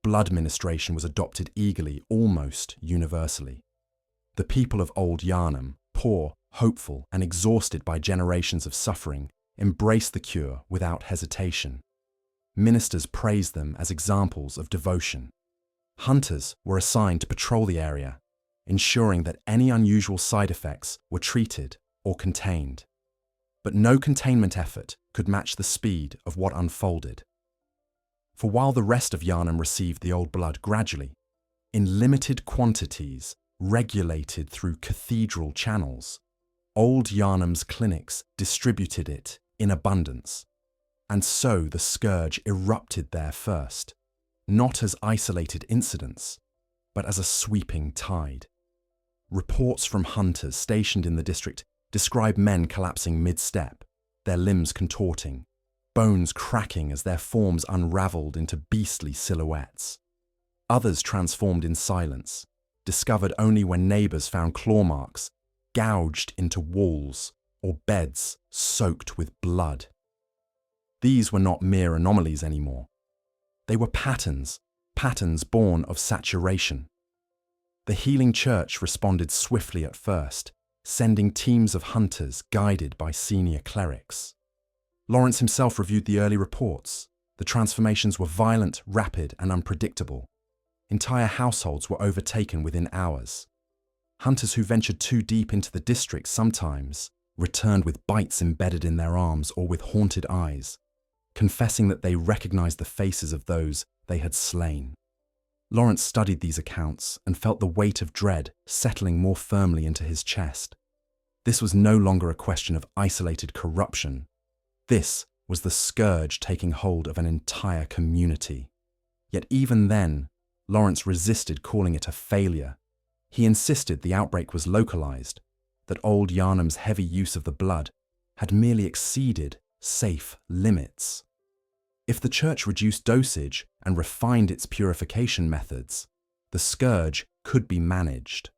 Blood ministration was adopted eagerly, almost universally. The people of Old Yarnam, poor, hopeful, and exhausted by generations of suffering, embraced the cure without hesitation. Ministers praised them as examples of devotion. Hunters were assigned to patrol the area, ensuring that any unusual side effects were treated or contained. But no containment effort could match the speed of what unfolded. For while the rest of Yharnam received the old blood gradually, in limited quantities, regulated through cathedral channels, Old Yarnam's clinics distributed it in abundance. And so the scourge erupted there first, not as isolated incidents, but as a sweeping tide. Reports from hunters stationed in the district describe men collapsing mid-step, their limbs contorting, bones cracking as their forms unraveled into beastly silhouettes. Others transformed in silence, discovered only when neighbours found claw marks gouged into walls or beds soaked with blood. These were not mere anomalies anymore. They were patterns born of saturation. The healing church responded swiftly at first, sending teams of hunters guided by senior clerics. Laurence himself reviewed the early reports. The transformations were violent, rapid, and unpredictable. Entire households were overtaken within hours. Hunters who ventured too deep into the district sometimes returned with bites embedded in their arms or with haunted eyes, confessing that they recognized the faces of those they had slain. Laurence studied these accounts and felt the weight of dread settling more firmly into his chest. This was no longer a question of isolated corruption. This was the scourge taking hold of an entire community. Yet even then, Laurence resisted calling it a failure. He insisted the outbreak was localized, that Old Yarnam's heavy use of the blood had merely exceeded safe limits. If the church reduced dosage and refined its purification methods, the scourge could be managed.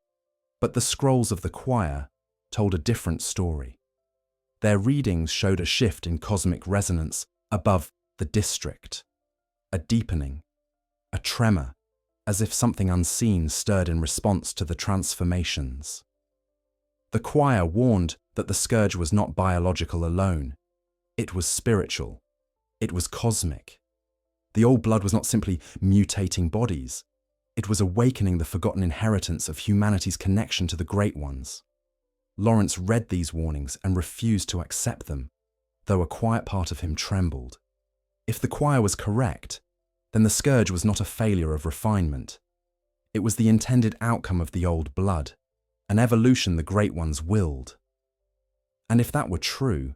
But the scrolls of the choir told a different story. Their readings showed a shift in cosmic resonance above the district, a deepening, a tremor, as if something unseen stirred in response to the transformations. The choir warned that the scourge was not biological alone. It was spiritual. It was cosmic. The old blood was not simply mutating bodies. It was awakening the forgotten inheritance of humanity's connection to the Great Ones. Laurence read these warnings and refused to accept them, though a quiet part of him trembled. If the choir was correct, then the scourge was not a failure of refinement. It was the intended outcome of the old blood, an evolution the Great Ones willed. And if that were true,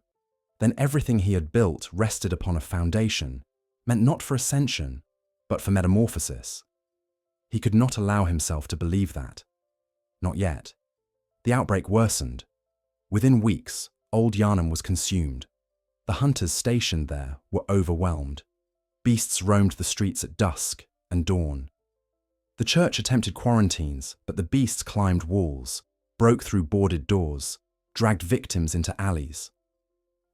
then everything he had built rested upon a foundation, meant not for ascension, but for metamorphosis. He could not allow himself to believe that. Not yet. The outbreak worsened. Within weeks, Old Yarnam was consumed. The hunters stationed there were overwhelmed. Beasts roamed the streets at dusk and dawn. The church attempted quarantines, but the beasts climbed walls, broke through boarded doors, dragged victims into alleys.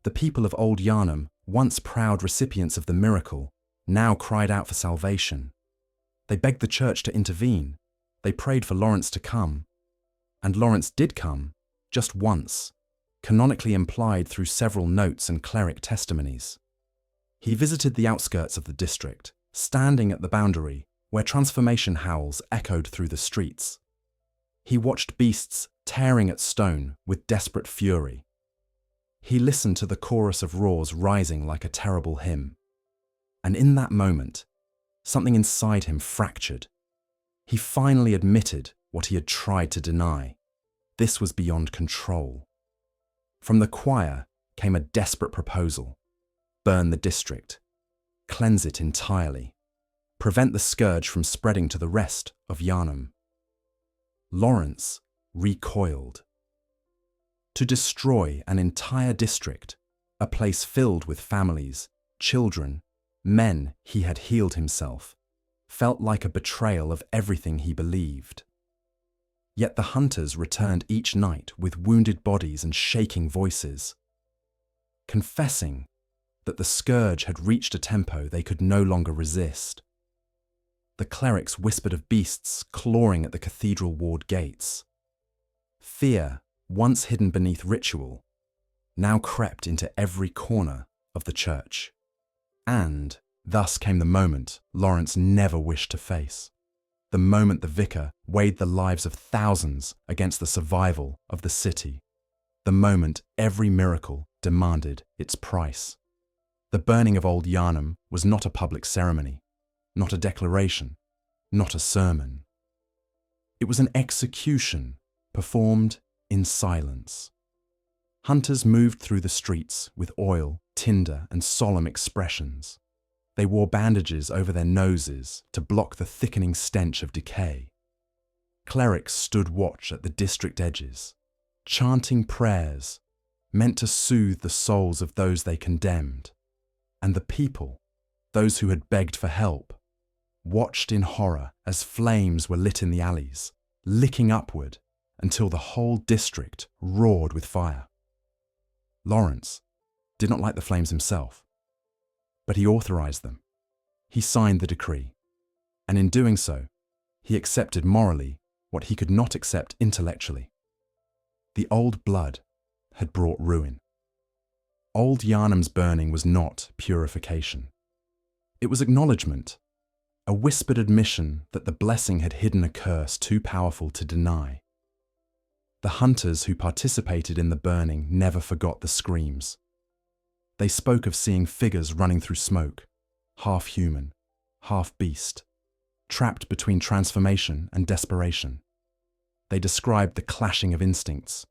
The people of Old Yarnam, once proud recipients of the miracle, now cried out for salvation. They begged the church to intervene. They prayed for Laurence to come. And Laurence did come, just once, canonically implied through several notes and cleric testimonies. He visited the outskirts of the district, standing at the boundary where transformation howls echoed through the streets. He watched beasts tearing at stone with desperate fury. He listened to the chorus of roars rising like a terrible hymn. And in that moment, something inside him fractured. He finally admitted what he had tried to deny. This was beyond control. From the choir came a desperate proposal. Burn the district. Cleanse it entirely. Prevent the scourge from spreading to the rest of Yharnam. Laurence recoiled. To destroy an entire district, a place filled with families, children, men he had healed himself, felt like a betrayal of everything he believed. Yet the hunters returned each night with wounded bodies and shaking voices, confessing that the scourge had reached a tempo they could no longer resist. The clerics whispered of beasts clawing at the cathedral ward gates. Fear, once hidden beneath ritual, now crept into every corner of the church. And thus came the moment Laurence never wished to face. The moment the vicar weighed the lives of thousands against the survival of the city. The moment every miracle demanded its price. The burning of Old Yarnam was not a public ceremony, not a declaration, not a sermon. It was an execution performed in silence. Hunters moved through the streets with oil, tinder, and solemn expressions. They wore bandages over their noses to block the thickening stench of decay. Clerics stood watch at the district edges, chanting prayers meant to soothe the souls of those they condemned. And the people, those who had begged for help, watched in horror as flames were lit in the alleys, licking upward until the whole district roared with fire. Laurence did not light the flames himself, but he authorized them. He signed the decree, and in doing so, he accepted morally what he could not accept intellectually. The old blood had brought ruin. Old Yarnam's burning was not purification. It was acknowledgement, a whispered admission that the blessing had hidden a curse too powerful to deny. The hunters who participated in the burning never forgot the screams. They spoke of seeing figures running through smoke, half human, half beast, trapped between transformation and desperation. They described the clashing of instincts,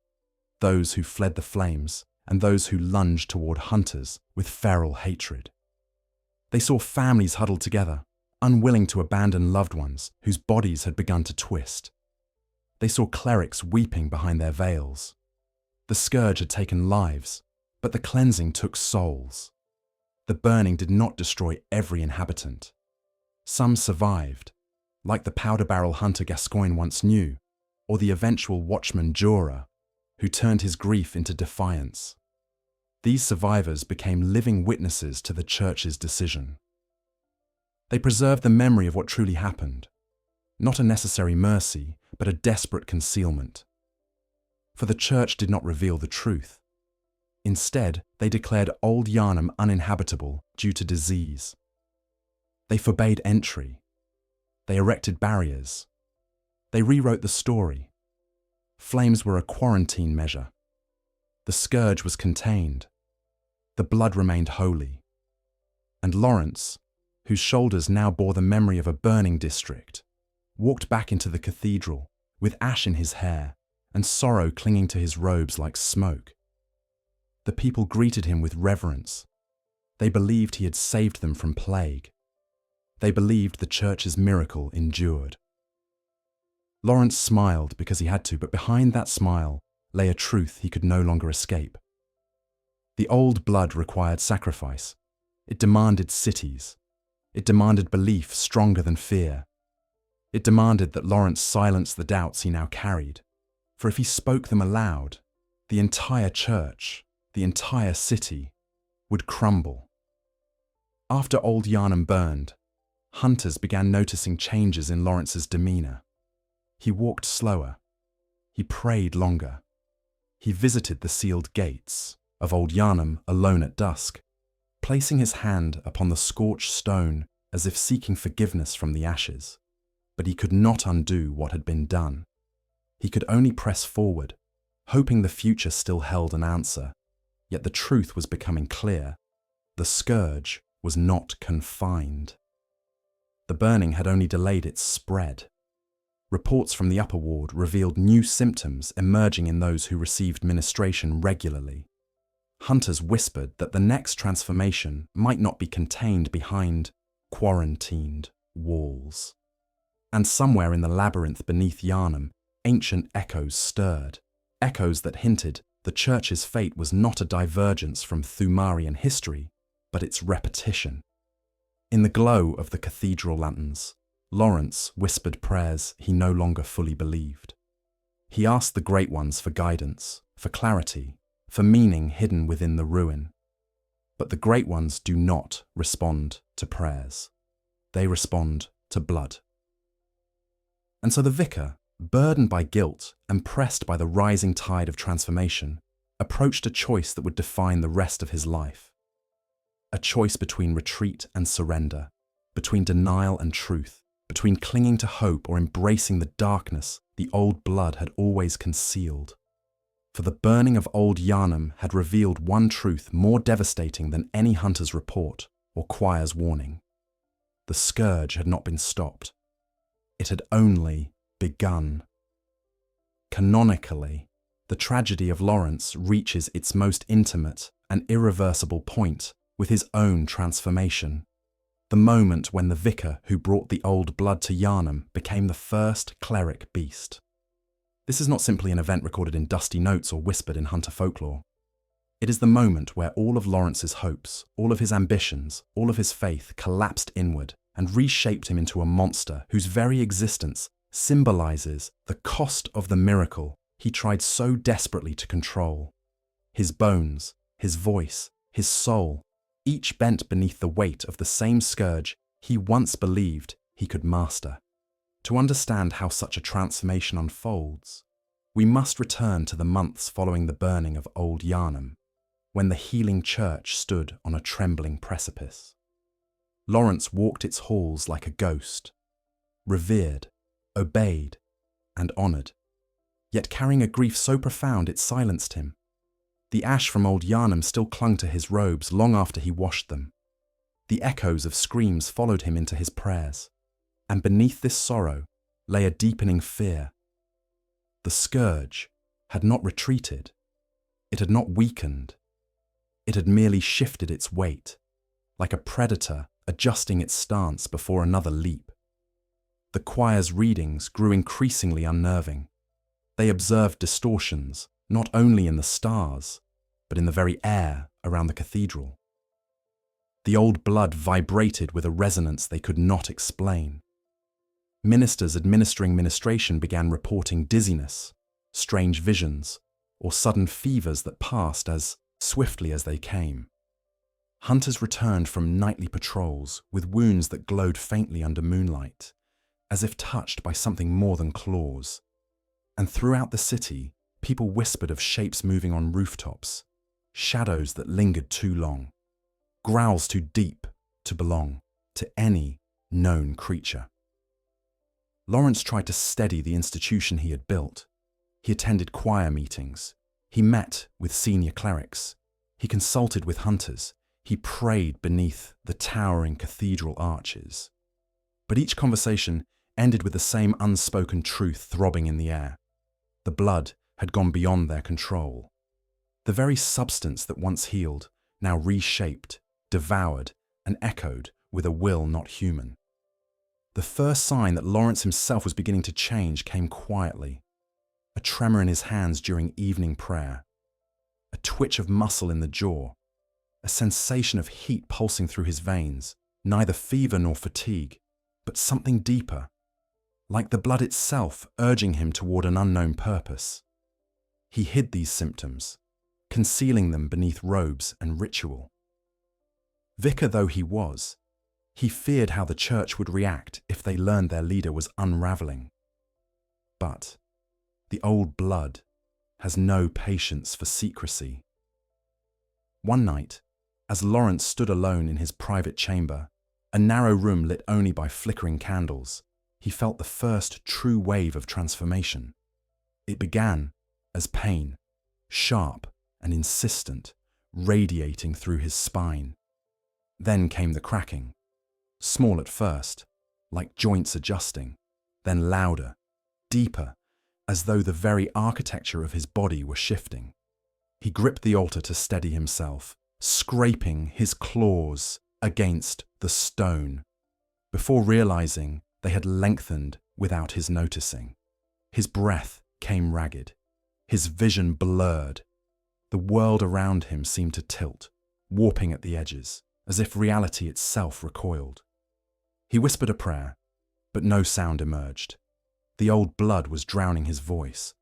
those who fled the flames and those who lunged toward hunters with feral hatred. They saw families huddled together, unwilling to abandon loved ones whose bodies had begun to twist. They saw clerics weeping behind their veils. The scourge had taken lives, but the cleansing took souls. The burning did not destroy every inhabitant. Some survived, like the powder barrel hunter Gascoigne once knew, or the eventual watchman Jorah, who turned his grief into defiance. These survivors became living witnesses to the church's decision. They preserved the memory of what truly happened, not a necessary mercy, but a desperate concealment. For the church did not reveal the truth. Instead, they declared Old Yarnam uninhabitable due to disease. They forbade entry. They erected barriers. They rewrote the story. Flames were a quarantine measure. The scourge was contained. The blood remained holy. And Laurence, whose shoulders now bore the memory of a burning district, walked back into the cathedral with ash in his hair and sorrow clinging to his robes like smoke. The people greeted him with reverence. They believed he had saved them from plague. They believed the church's miracle endured. Laurence smiled because he had to, but behind that smile lay a truth he could no longer escape. The old blood required sacrifice. It demanded cities. It demanded belief stronger than fear. It demanded that Laurence silence the doubts he now carried, for if he spoke them aloud, the entire church, the entire city, would crumble. After Old Yarnam burned, hunters began noticing changes in Laurence's demeanour. He walked slower. He prayed longer. He visited the sealed gates of Old Yarnam alone at dusk, placing his hand upon the scorched stone as if seeking forgiveness from the ashes. But he could not undo what had been done. He could only press forward, hoping the future still held an answer. Yet the truth was becoming clear. The scourge was not confined. The burning had only delayed its spread. Reports from the upper ward revealed new symptoms emerging in those who received ministration regularly. Hunters whispered that the next transformation might not be contained behind quarantined walls. And somewhere in the labyrinth beneath Yharnam, ancient echoes stirred, echoes that hinted the church's fate was not a divergence from Thumarian history, but its repetition. In the glow of the cathedral lanterns, Laurence whispered prayers he no longer fully believed. He asked the great ones for guidance, for clarity, for meaning hidden within the ruin. But the great ones do not respond to prayers. They respond to blood. And so the vicar burdened by guilt and pressed by the rising tide of transformation, approached a choice that would define the rest of his life. A choice between retreat and surrender, between denial and truth, between clinging to hope or embracing the darkness the old blood had always concealed. For the burning of Old Yarnam had revealed one truth more devastating than any hunter's report or choir's warning. The scourge had not been stopped. It had only begun. Canonically, the tragedy of Laurence reaches its most intimate and irreversible point with his own transformation. The moment when the vicar who brought the old blood to Yharnam became the first cleric beast. This is not simply an event recorded in dusty notes or whispered in hunter folklore. It is the moment where all of Laurence's hopes, all of his ambitions, all of his faith collapsed inward and reshaped him into a monster whose very existence symbolizes the cost of the miracle he tried so desperately to control. His bones, his voice, his soul, each bent beneath the weight of the same scourge he once believed he could master. To understand how such a transformation unfolds, we must return to the months following the burning of Old Yarnam, when the healing church stood on a trembling precipice. Laurence walked its halls like a ghost, revered, obeyed, and honoured, yet carrying a grief so profound it silenced him. The ash from Old Yarnam still clung to his robes long after he washed them. The echoes of screams followed him into his prayers, and beneath this sorrow lay a deepening fear. The scourge had not retreated. It had not weakened. It had merely shifted its weight, like a predator adjusting its stance before another leap. The choir's readings grew increasingly unnerving. They observed distortions, not only in the stars, but in the very air around the cathedral. The old blood vibrated with a resonance they could not explain. Ministers administering ministration began reporting dizziness, strange visions, or sudden fevers that passed as swiftly as they came. Hunters returned from nightly patrols with wounds that glowed faintly under moonlight, as if touched by something more than claws. And throughout the city, people whispered of shapes moving on rooftops, shadows that lingered too long, growls too deep to belong to any known creature. Laurence tried to steady the institution he had built. He attended choir meetings. He met with senior clerics. He consulted with hunters. He prayed beneath the towering cathedral arches. But each conversation ended with the same unspoken truth throbbing in the air. The blood had gone beyond their control. The very substance that once healed now reshaped, devoured, and echoed with a will not human. The first sign that Laurence himself was beginning to change came quietly. A tremor in his hands during evening prayer, a twitch of muscle in the jaw, a sensation of heat pulsing through his veins, neither fever nor fatigue, but something deeper, like the blood itself urging him toward an unknown purpose. He hid these symptoms, concealing them beneath robes and ritual. Vicar though he was, he feared how the church would react if they learned their leader was unraveling. But the old blood has no patience for secrecy. One night, as Laurence stood alone in his private chamber, a narrow room lit only by flickering candles, he felt the first true wave of transformation. It began as pain, sharp and insistent, radiating through his spine. Then came the cracking, small at first, like joints adjusting, then louder, deeper, as though the very architecture of his body were shifting. He gripped the altar to steady himself, scraping his claws against the stone, before realizing they had lengthened without his noticing. His breath came ragged, his vision blurred. The world around him seemed to tilt, warping at the edges, as if reality itself recoiled. He whispered a prayer, but no sound emerged. The old blood was drowning his voice.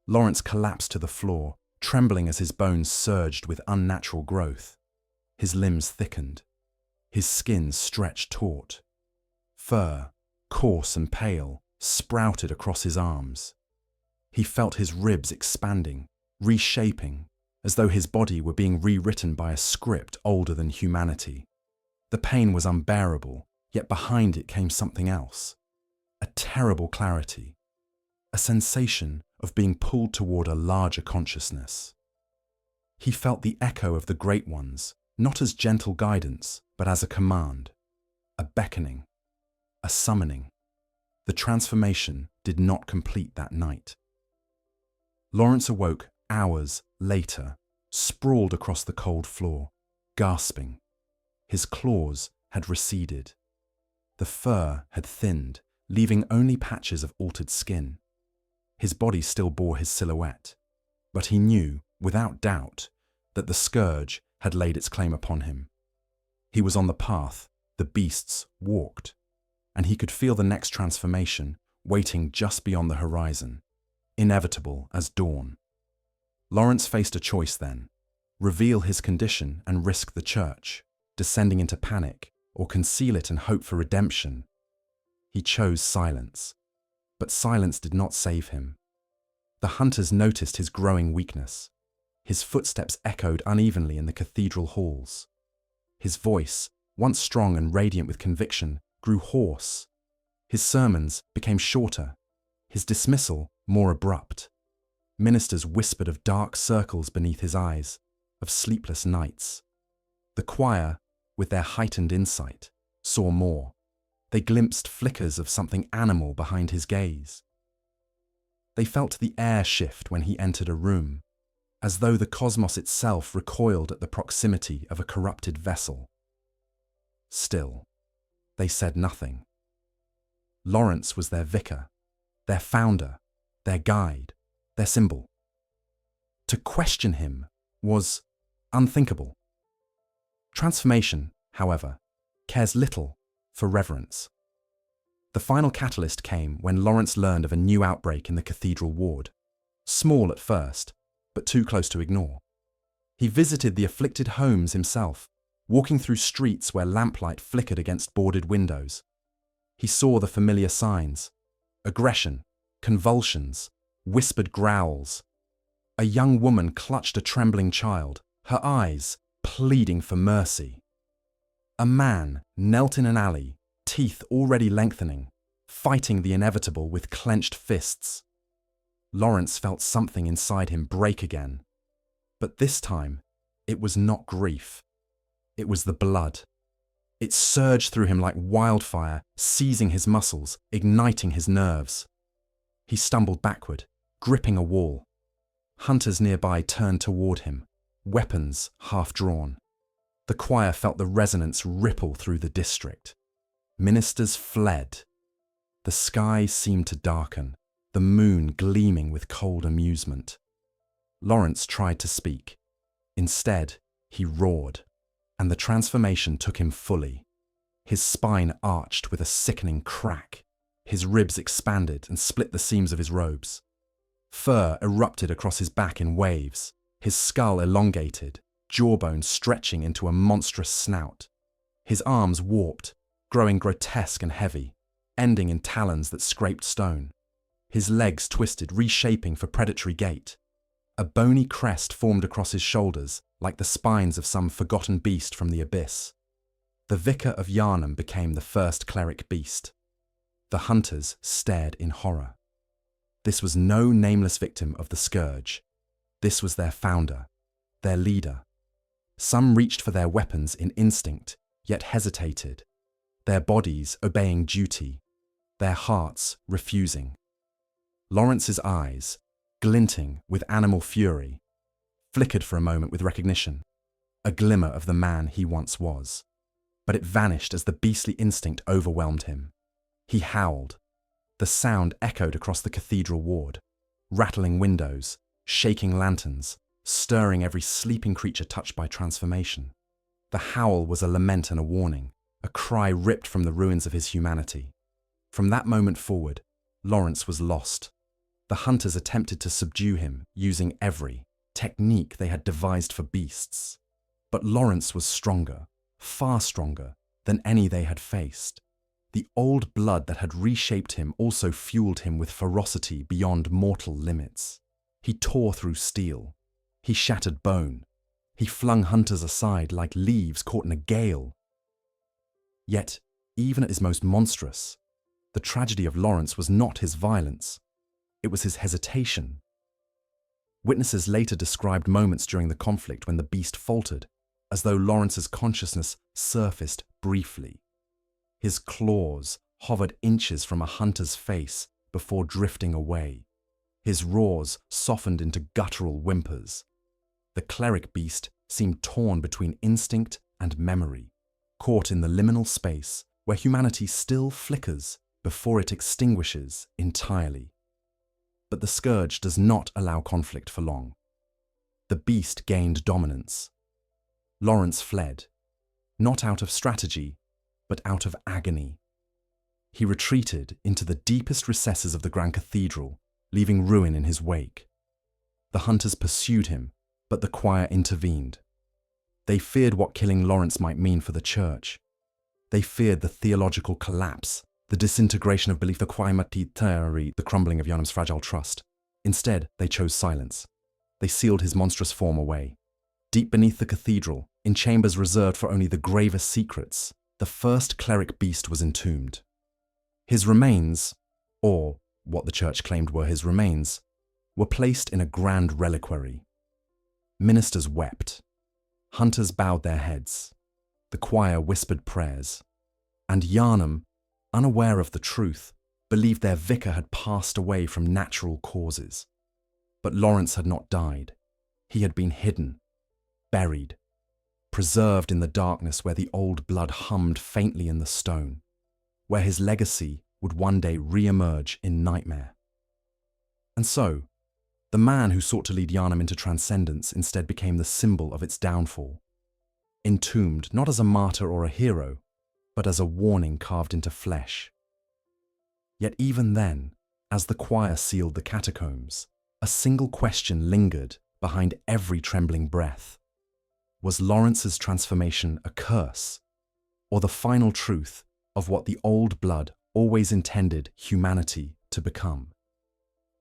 Laurence collapsed to the floor, trembling as his bones surged with unnatural growth. His limbs thickened. His skin stretched taut. Fur, coarse and pale, sprouted across his arms. He felt his ribs expanding, reshaping, as though his body were being rewritten by a script older than humanity. The pain was unbearable, yet behind it came something else. A terrible clarity. A sensation of being pulled toward a larger consciousness. He felt the echo of the Great Ones, not as gentle guidance, but as a command, a beckoning, a summoning. The transformation did not complete that night. Laurence awoke hours later, sprawled across the cold floor, gasping. His claws had receded. The fur had thinned, leaving only patches of altered skin. His body still bore his silhouette, but he knew, without doubt, that the scourge had laid its claim upon him. He was on the path the beasts walked, and he could feel the next transformation waiting just beyond the horizon, inevitable as dawn. Laurence faced a choice then: reveal his condition and risk the church, descending into panic, or conceal it and hope for redemption. He chose silence, but silence did not save him. The hunters noticed his growing weakness. His footsteps echoed unevenly in the cathedral halls. His voice, once strong and radiant with conviction, grew hoarse. His sermons became shorter, his dismissal more abrupt. Ministers whispered of dark circles beneath his eyes, of sleepless nights. The choir, with their heightened insight, saw more. They glimpsed flickers of something animal behind his gaze. They felt the air shift when he entered a room, as though the cosmos itself recoiled at the proximity of a corrupted vessel. Still, they said nothing. Laurence was their vicar, their founder, their guide, their symbol. To question him was unthinkable. Transformation, however, cares little for reverence. The final catalyst came when Laurence learned of a new outbreak in the cathedral ward. Small at first, but too close to ignore. He visited the afflicted homes himself, walking through streets where lamplight flickered against boarded windows. He saw the familiar signs: aggression, convulsions, whispered growls. A young woman clutched a trembling child, her eyes pleading for mercy. A man knelt in an alley, teeth already lengthening, fighting the inevitable with clenched fists. Laurence felt something inside him break again. But this time, it was not grief. It was the blood. It surged through him like wildfire, seizing his muscles, igniting his nerves. He stumbled backward, gripping a wall. Hunters nearby turned toward him, weapons half drawn. The choir felt the resonance ripple through the district. Ministers fled. The sky seemed to darken, the moon gleaming with cold amusement. Laurence tried to speak. Instead, he roared, and the transformation took him fully. His spine arched with a sickening crack. His ribs expanded and split the seams of his robes. Fur erupted across his back in waves, his skull elongated, jawbone stretching into a monstrous snout. His arms warped, growing grotesque and heavy, ending in talons that scraped stone. His legs twisted, reshaping for predatory gait. A bony crest formed across his shoulders, like the spines of some forgotten beast from the abyss. The vicar of Yarnham became the first cleric beast. The hunters stared in horror. This was no nameless victim of the scourge. This was their founder, their leader. Some reached for their weapons in instinct, yet hesitated, their bodies obeying duty, their hearts refusing. Laurence's eyes, glinting with animal fury, flickered for a moment with recognition, a glimmer of the man he once was. But it vanished as the beastly instinct overwhelmed him. He howled. The sound echoed across the cathedral ward, rattling windows, shaking lanterns, stirring every sleeping creature touched by transformation. The howl was a lament and a warning, a cry ripped from the ruins of his humanity. From that moment forward, Laurence was lost. The hunters attempted to subdue him using every technique they had devised for beasts. But Laurence was stronger, far stronger than any they had faced. The old blood that had reshaped him also fueled him with ferocity beyond mortal limits. He tore through steel. He shattered bone. He flung hunters aside like leaves caught in a gale. Yet, even at his most monstrous, the tragedy of Laurence was not his violence. It was his hesitation. Witnesses later described moments during the conflict when the beast faltered, as though Laurence's consciousness surfaced briefly. His claws hovered inches from a hunter's face before drifting away. His roars softened into guttural whimpers. The cleric beast seemed torn between instinct and memory, caught in the liminal space where humanity still flickers before it extinguishes entirely. But the scourge does not allow conflict for long. The beast gained dominance. Laurence fled, not out of strategy, but out of agony. He retreated into the deepest recesses of the Grand Cathedral, leaving ruin in his wake. The hunters pursued him, but the choir intervened. They feared what killing Laurence might mean for the church. They feared the theological collapse, the disintegration of belief, the crumbling of Yarnham's fragile trust. Instead, they chose silence. They sealed his monstrous form away. Deep beneath the cathedral, in chambers reserved for only the gravest secrets, the first cleric beast was entombed. His remains, or what the church claimed were his remains, were placed in a grand reliquary. Ministers wept. Hunters bowed their heads. The choir whispered prayers. And Yharnam, unaware of the truth, believed their vicar had passed away from natural causes. But Laurence had not died. He had been hidden, buried, preserved in the darkness where the old blood hummed faintly in the stone, where his legacy would one day re-emerge in nightmare. And so, the man who sought to lead Yharnam into transcendence instead became the symbol of its downfall, entombed not as a martyr or a hero, but as a warning carved into flesh. Yet even then, as the choir sealed the catacombs, a single question lingered behind every trembling breath. Was Laurence's transformation a curse, or the final truth of what the old blood always intended humanity to become?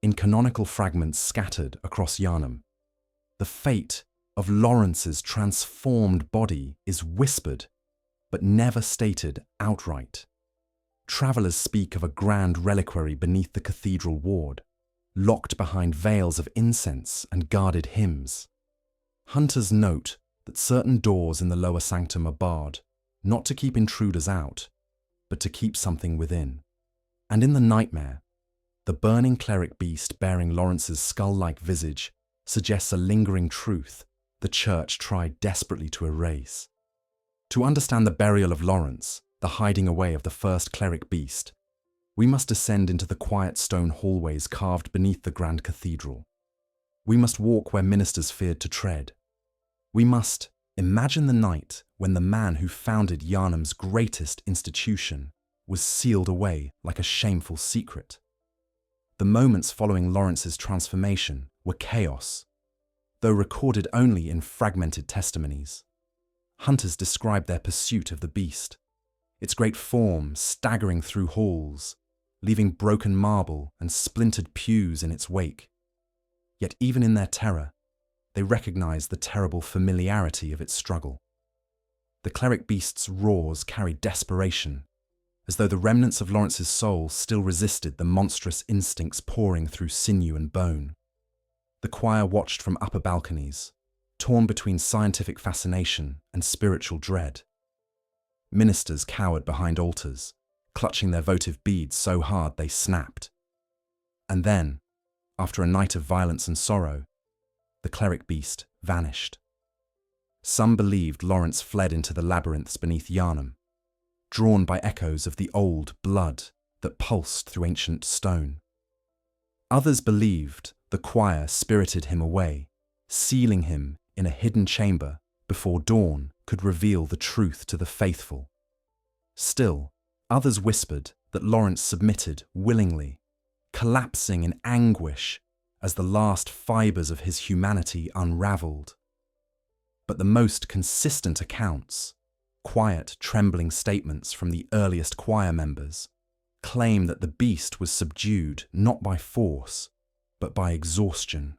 In canonical fragments scattered across Yarnham, the fate of Laurence's transformed body is whispered, but never stated outright. Travellers speak of a grand reliquary beneath the cathedral ward, locked behind veils of incense and guarded hymns. Hunters note that certain doors in the lower sanctum are barred, not to keep intruders out, but to keep something within. And in the nightmare, the burning cleric beast bearing Laurence's skull-like visage suggests a lingering truth the church tried desperately to erase. To understand the burial of Laurence, the hiding away of the first cleric beast, we must descend into the quiet stone hallways carved beneath the grand cathedral. We must walk where ministers feared to tread. We must imagine the night when the man who founded Yarnham's greatest institution was sealed away like a shameful secret. The moments following Laurence's transformation were chaos, though recorded only in fragmented testimonies. Hunters described their pursuit of the beast, its great form staggering through halls, leaving broken marble and splintered pews in its wake. Yet even in their terror, they recognized the terrible familiarity of its struggle. The cleric beast's roars carried desperation, as though the remnants of Laurence's soul still resisted the monstrous instincts pouring through sinew and bone. The choir watched from upper balconies, torn between scientific fascination and spiritual dread. Ministers cowered behind altars, clutching their votive beads so hard they snapped. And then, after a night of violence and sorrow, the cleric beast vanished. Some believed Laurence fled into the labyrinths beneath Yarnham, drawn by echoes of the old blood that pulsed through ancient stone. Others believed the choir spirited him away, sealing him in a hidden chamber before dawn could reveal the truth to the faithful. Still, others whispered that Laurence submitted willingly, collapsing in anguish as the last fibres of his humanity unravelled. But the most consistent accounts quiet, trembling statements from the earliest choir members claim that the beast was subdued not by force, but by exhaustion.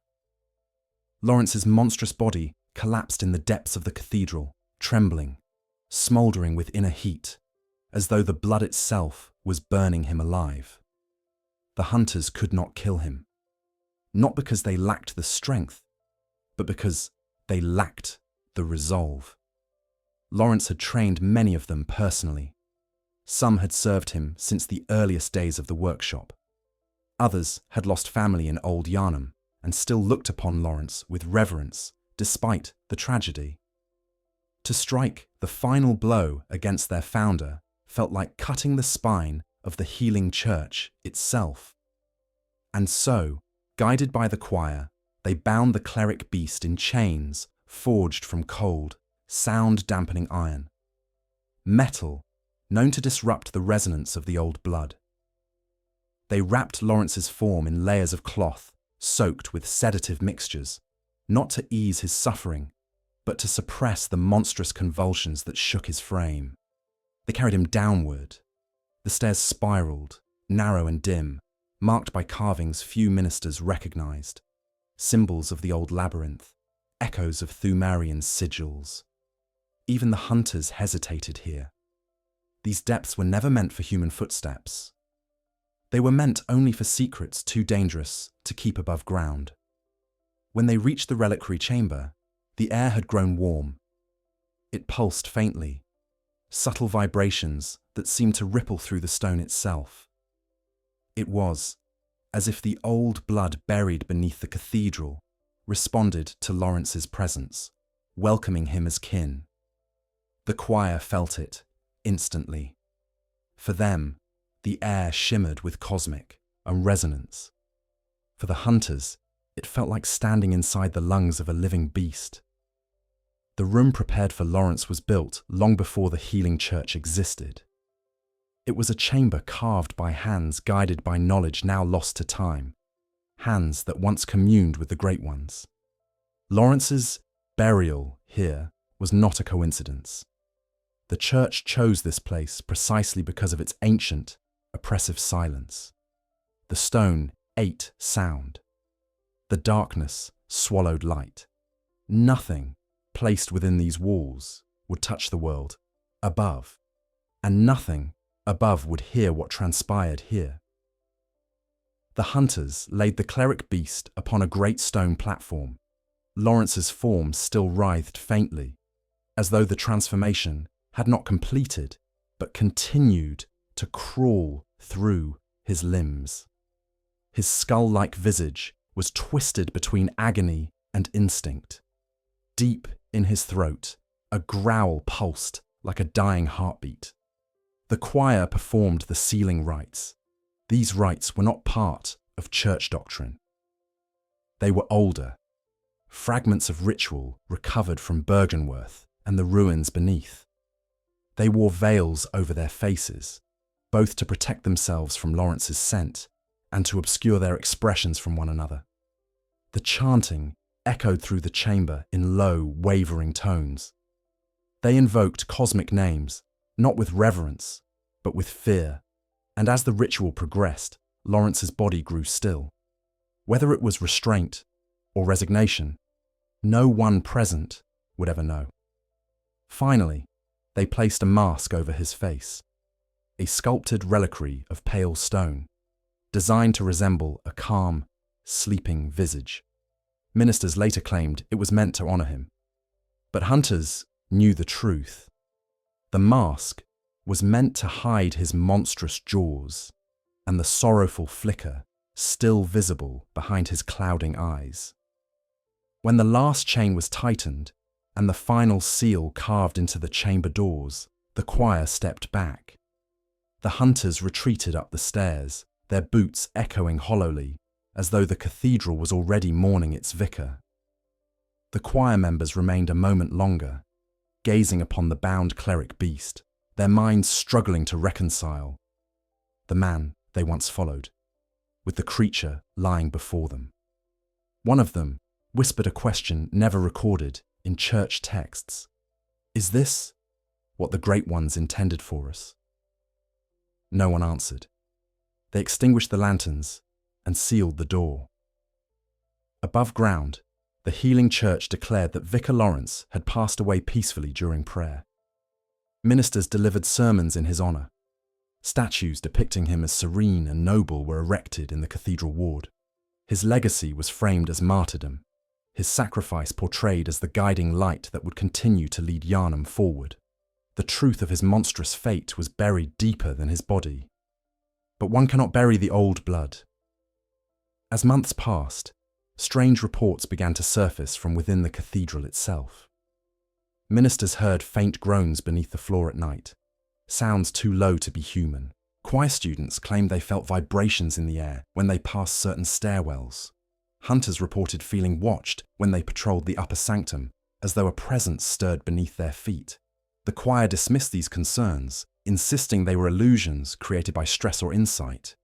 Laurence's monstrous body collapsed in the depths of the cathedral, trembling, smouldering with inner heat, as though the blood itself was burning him alive. The hunters could not kill him, not because they lacked the strength, but because they lacked the resolve. Laurence had trained many of them personally. Some had served him since the earliest days of the workshop. Others had lost family in Old Yarnam and still looked upon Laurence with reverence despite the tragedy. To strike the final blow against their founder felt like cutting the spine of the healing church itself. And so, guided by the choir, they bound the cleric beast in chains forged from cold, sound-dampening iron. Metal, known to disrupt the resonance of the old blood. They wrapped Laurence's form in layers of cloth, soaked with sedative mixtures, not to ease his suffering, but to suppress the monstrous convulsions that shook his frame. They carried him downward. The stairs spiraled, narrow and dim, marked by carvings few ministers recognized, symbols of the old labyrinth, echoes of Thumarian sigils. Even the hunters hesitated here. These depths were never meant for human footsteps. They were meant only for secrets too dangerous to keep above ground. When they reached the reliquary chamber, the air had grown warm. It pulsed faintly, subtle vibrations that seemed to ripple through the stone itself. It was as if the old blood buried beneath the cathedral responded to Laurence's presence, welcoming him as kin. The choir felt it instantly. For them, the air shimmered with cosmic and resonance. For the hunters, it felt like standing inside the lungs of a living beast. The room prepared for Laurence was built long before the healing church existed. It was a chamber carved by hands guided by knowledge now lost to time, hands that once communed with the great ones. Laurence's burial here was not a coincidence. The church chose this place precisely because of its ancient, oppressive silence. The stone ate sound. The darkness swallowed light. Nothing placed within these walls would touch the world above, and nothing above would hear what transpired here. The hunters laid the cleric beast upon a great stone platform. Laurence's form still writhed faintly, as though the transformation had not completed, but continued to crawl through his limbs. His skull-like visage was twisted between agony and instinct. Deep in his throat, a growl pulsed like a dying heartbeat. The choir performed the sealing rites. These rites were not part of church doctrine. They were older, fragments of ritual recovered from Burgenworth and the ruins beneath. They wore veils over their faces, both to protect themselves from Laurence's scent and to obscure their expressions from one another. The chanting echoed through the chamber in low, wavering tones. They invoked cosmic names, not with reverence, but with fear, and as the ritual progressed, Laurence's body grew still. Whether it was restraint or resignation, no one present would ever know. Finally, they placed a mask over his face, a sculpted reliquary of pale stone, designed to resemble a calm, sleeping visage. Ministers later claimed it was meant to honor him. But hunters knew the truth. The mask was meant to hide his monstrous jaws and the sorrowful flicker still visible behind his clouding eyes. When the last chain was tightened and the final seal carved into the chamber doors, the choir stepped back. The hunters retreated up the stairs, their boots echoing hollowly, as though the cathedral was already mourning its vicar. The choir members remained a moment longer, gazing upon the bound cleric beast, their minds struggling to reconcile the man they once followed with the creature lying before them. One of them whispered a question never recorded in church texts. Is this what the Great Ones intended for us? No one answered. They extinguished the lanterns and sealed the door. Above ground, the healing church declared that Vicar Laurence had passed away peacefully during prayer. Ministers delivered sermons in his honour. Statues depicting him as serene and noble were erected in the cathedral ward. His legacy was framed as martyrdom, his sacrifice portrayed as the guiding light that would continue to lead Yharnam forward. The truth of his monstrous fate was buried deeper than his body. But one cannot bury the old blood. As months passed, strange reports began to surface from within the cathedral itself. Ministers heard faint groans beneath the floor at night, sounds too low to be human. Choir students claimed they felt vibrations in the air when they passed certain stairwells. Hunters reported feeling watched when they patrolled the upper sanctum, as though a presence stirred beneath their feet. The choir dismissed these concerns, insisting they were illusions created by stress or insight.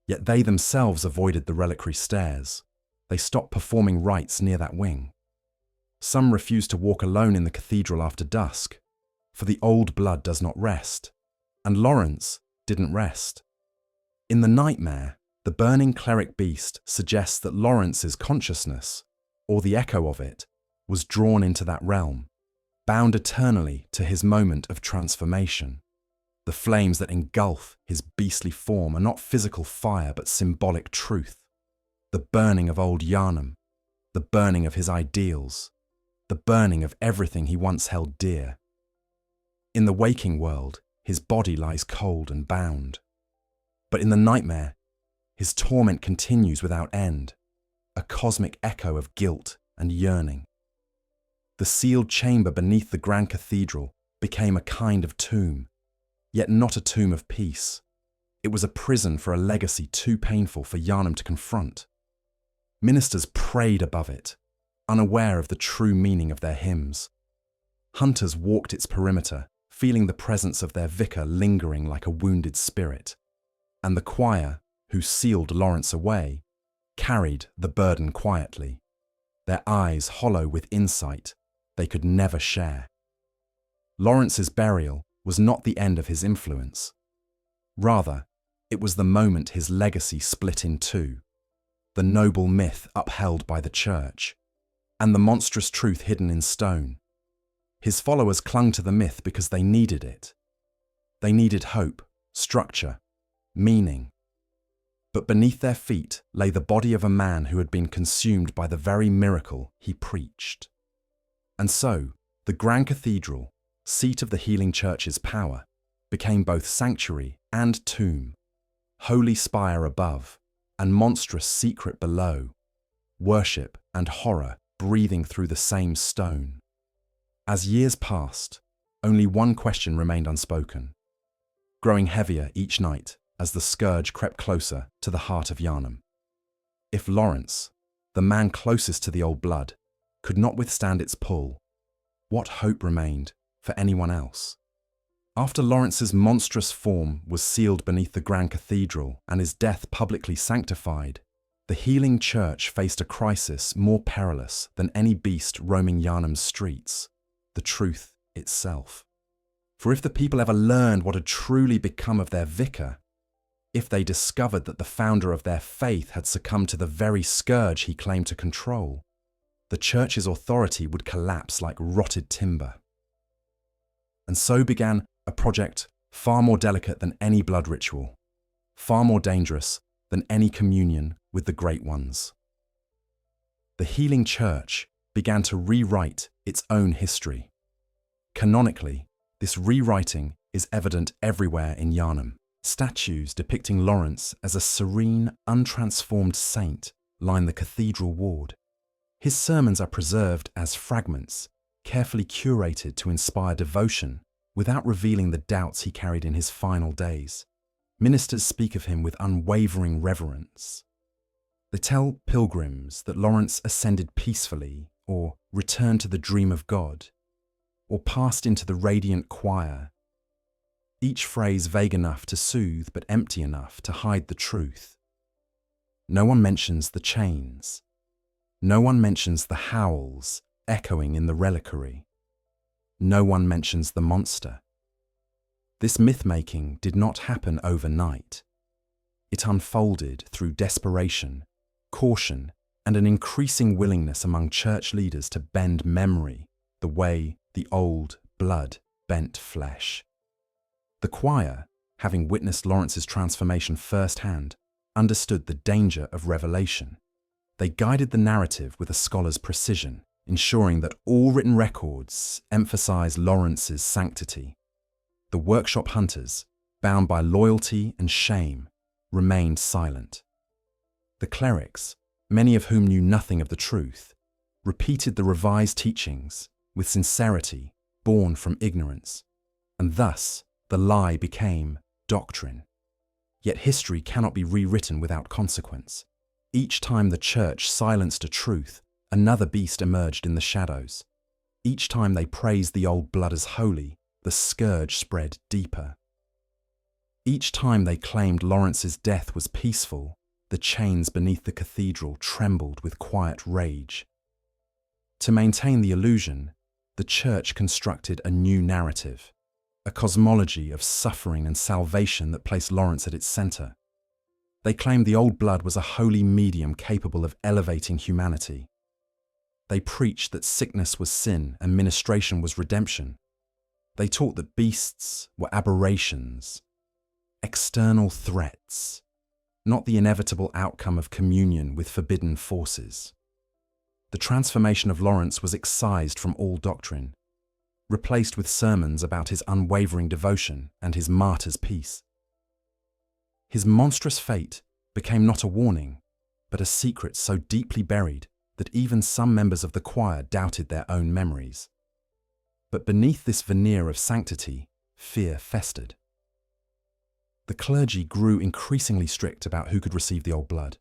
Yet they themselves avoided the reliquary stairs. They stopped performing rites near that wing. Some refused to walk alone in the cathedral after dusk, for the old blood does not rest, and Laurence didn't rest. In the nightmare, the burning cleric beast suggests that Laurence's consciousness, or the echo of it, was drawn into that realm, bound eternally to his moment of transformation. The flames that engulf his beastly form are not physical fire but symbolic truth. The burning of Old Yarnam, the burning of his ideals, the burning of everything he once held dear. In the waking world, his body lies cold and bound. But in the nightmare, his torment continues without end, a cosmic echo of guilt and yearning. The sealed chamber beneath the grand cathedral became a kind of tomb, yet not a tomb of peace. It was a prison for a legacy too painful for Yharnam to confront. Ministers prayed above it, unaware of the true meaning of their hymns. Hunters walked its perimeter, feeling the presence of their vicar lingering like a wounded spirit. And the choir, who sealed Laurence away, carried the burden quietly, their eyes hollow with insight they could never share. Laurence's burial was not the end of his influence. Rather, it was the moment his legacy split in two, the noble myth upheld by the church, and the monstrous truth hidden in stone. His followers clung to the myth because they needed it. They needed hope, structure, meaning. But beneath their feet lay the body of a man who had been consumed by the very miracle he preached. And so, the Grand Cathedral, seat of the healing church's power, became both sanctuary and tomb, holy spire above and monstrous secret below, worship and horror breathing through the same stone. As years passed, only one question remained unspoken, growing heavier each night as the scourge crept closer to the heart of Yharnam. If Laurence, the man closest to the old blood, could not withstand its pull, what hope remained for anyone else? After Laurence's monstrous form was sealed beneath the Grand Cathedral and his death publicly sanctified, the healing church faced a crisis more perilous than any beast roaming Yharnam's streets, the truth itself. For if the people ever learned what had truly become of their vicar, if they discovered that the founder of their faith had succumbed to the very scourge he claimed to control, the church's authority would collapse like rotted timber. And so began a project far more delicate than any blood ritual, far more dangerous than any communion with the Great Ones. The healing church began to rewrite its own history. Canonically, this rewriting is evident everywhere in Yharnam. Statues depicting Laurence as a serene, untransformed saint line the cathedral ward. His sermons are preserved as fragments, carefully curated to inspire devotion without revealing the doubts he carried in his final days. Ministers speak of him with unwavering reverence. They tell pilgrims that Laurence ascended peacefully, or returned to the dream of God, or passed into the radiant choir, each phrase vague enough to soothe but empty enough to hide the truth. No one mentions the chains. No one mentions the howls echoing in the reliquary. No one mentions the monster. This myth-making did not happen overnight. It unfolded through desperation, caution, and an increasing willingness among church leaders to bend memory the way the old blood bent flesh. The choir, having witnessed Laurence's transformation firsthand, understood the danger of revelation. They guided the narrative with a scholar's precision, ensuring that all written records emphasize Laurence's sanctity. The workshop hunters, bound by loyalty and shame, remained silent. The clerics, many of whom knew nothing of the truth, repeated the revised teachings with sincerity born from ignorance, and thus the lie became doctrine. Yet history cannot be rewritten without consequence. Each time the church silenced a truth, another beast emerged in the shadows. Each time they praised the old blood as holy, the scourge spread deeper. Each time they claimed Laurence's death was peaceful, the chains beneath the cathedral trembled with quiet rage. To maintain the illusion, the church constructed a new narrative, a cosmology of suffering and salvation that placed Laurence at its center. They claimed the old blood was a holy medium capable of elevating humanity. They preached that sickness was sin and ministration was redemption. They taught that beasts were aberrations, external threats, not the inevitable outcome of communion with forbidden forces. The transformation of Laurence was excised from all doctrine, replaced with sermons about his unwavering devotion and his martyr's peace. His monstrous fate became not a warning, but a secret so deeply buried that even some members of the choir doubted their own memories. But beneath this veneer of sanctity, fear festered. The clergy grew increasingly strict about who could receive the old blood.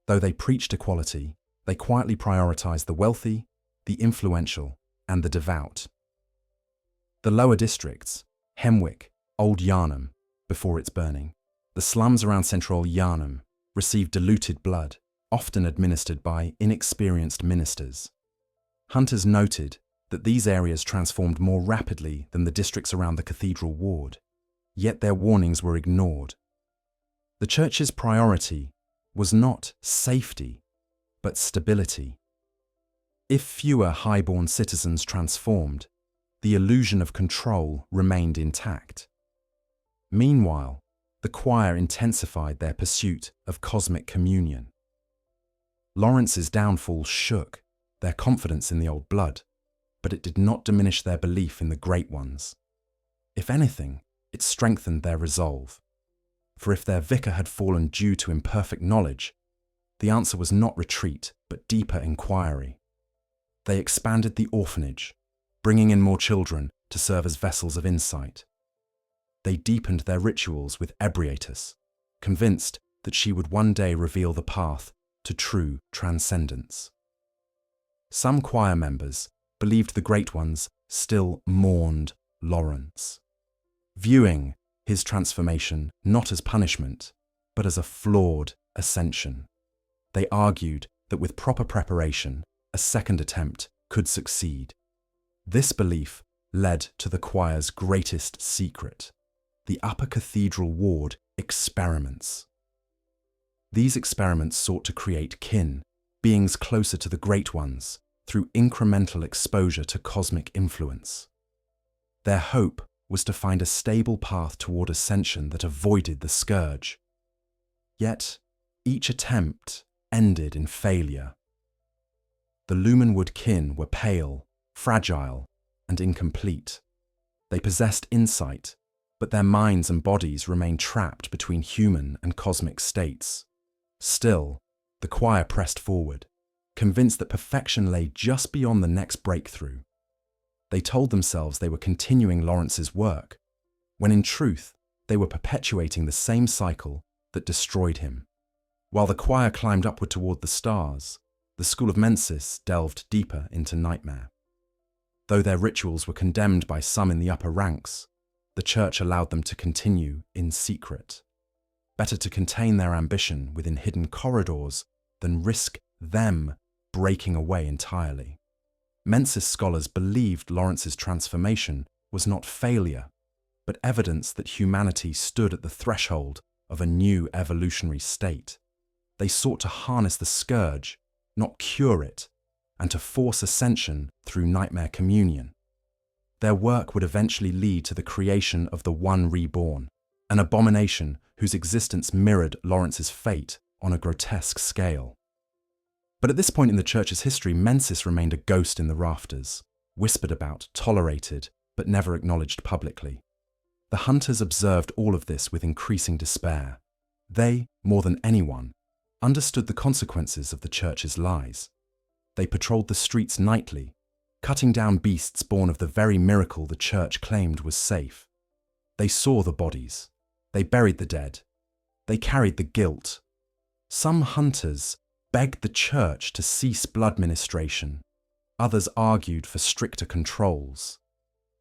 Though they preached equality, they quietly prioritized the wealthy, the influential, and the devout. The lower districts, Hemwick, Old Yarnam, before its burning, the slums around central Yarnham, received diluted blood, often administered by inexperienced ministers. Hunters noted that these areas transformed more rapidly than the districts around the cathedral ward, yet their warnings were ignored. The church's priority was not safety, but stability. If fewer high-born citizens transformed, the illusion of control remained intact. Meanwhile, the choir intensified their pursuit of cosmic communion. Laurence's downfall shook their confidence in the old blood, but it did not diminish their belief in the great ones. If anything, it strengthened their resolve. For if their vicar had fallen due to imperfect knowledge, the answer was not retreat, but deeper inquiry. They expanded the orphanage, bringing in more children to serve as vessels of insight. They deepened their rituals with Ebriatus, convinced that she would one day reveal the path to true transcendence. Some choir members believed the great ones still mourned Laurence, viewing his transformation not as punishment, but as a flawed ascension. They argued that with proper preparation, a second attempt could succeed. This belief led to the choir's greatest secret, the upper cathedral ward experiments. These experiments sought to create kin, beings closer to the great ones, through incremental exposure to cosmic influence. Their hope was to find a stable path toward ascension that avoided the scourge. Yet, each attempt ended in failure. The Lumenwood kin were pale, fragile, and incomplete. They possessed insight, but their minds and bodies remained trapped between human and cosmic states. Still, the choir pressed forward, convinced that perfection lay just beyond the next breakthrough. They told themselves they were continuing Laurence's work, when in truth, they were perpetuating the same cycle that destroyed him. While the choir climbed upward toward the stars, the school of Mensis delved deeper into nightmare. Though their rituals were condemned by some in the upper ranks, the church allowed them to continue in secret. Better to contain their ambition within hidden corridors than risk them breaking away entirely. Mensis scholars believed Laurence's transformation was not failure, but evidence that humanity stood at the threshold of a new evolutionary state. They sought to harness the scourge, not cure it, and to force ascension through nightmare communion. Their work would eventually lead to the creation of the One Reborn, an abomination whose existence mirrored Laurence's fate on a grotesque scale. But at this point in the church's history, Mensis remained a ghost in the rafters, whispered about, tolerated, but never acknowledged publicly. The hunters observed all of this with increasing despair. They, more than anyone, understood the consequences of the church's lies. They patrolled the streets nightly, cutting down beasts born of the very miracle the church claimed was safe. They saw the bodies. They buried the dead. They carried the guilt. Some hunters begged the church to cease blood ministration. Others argued for stricter controls.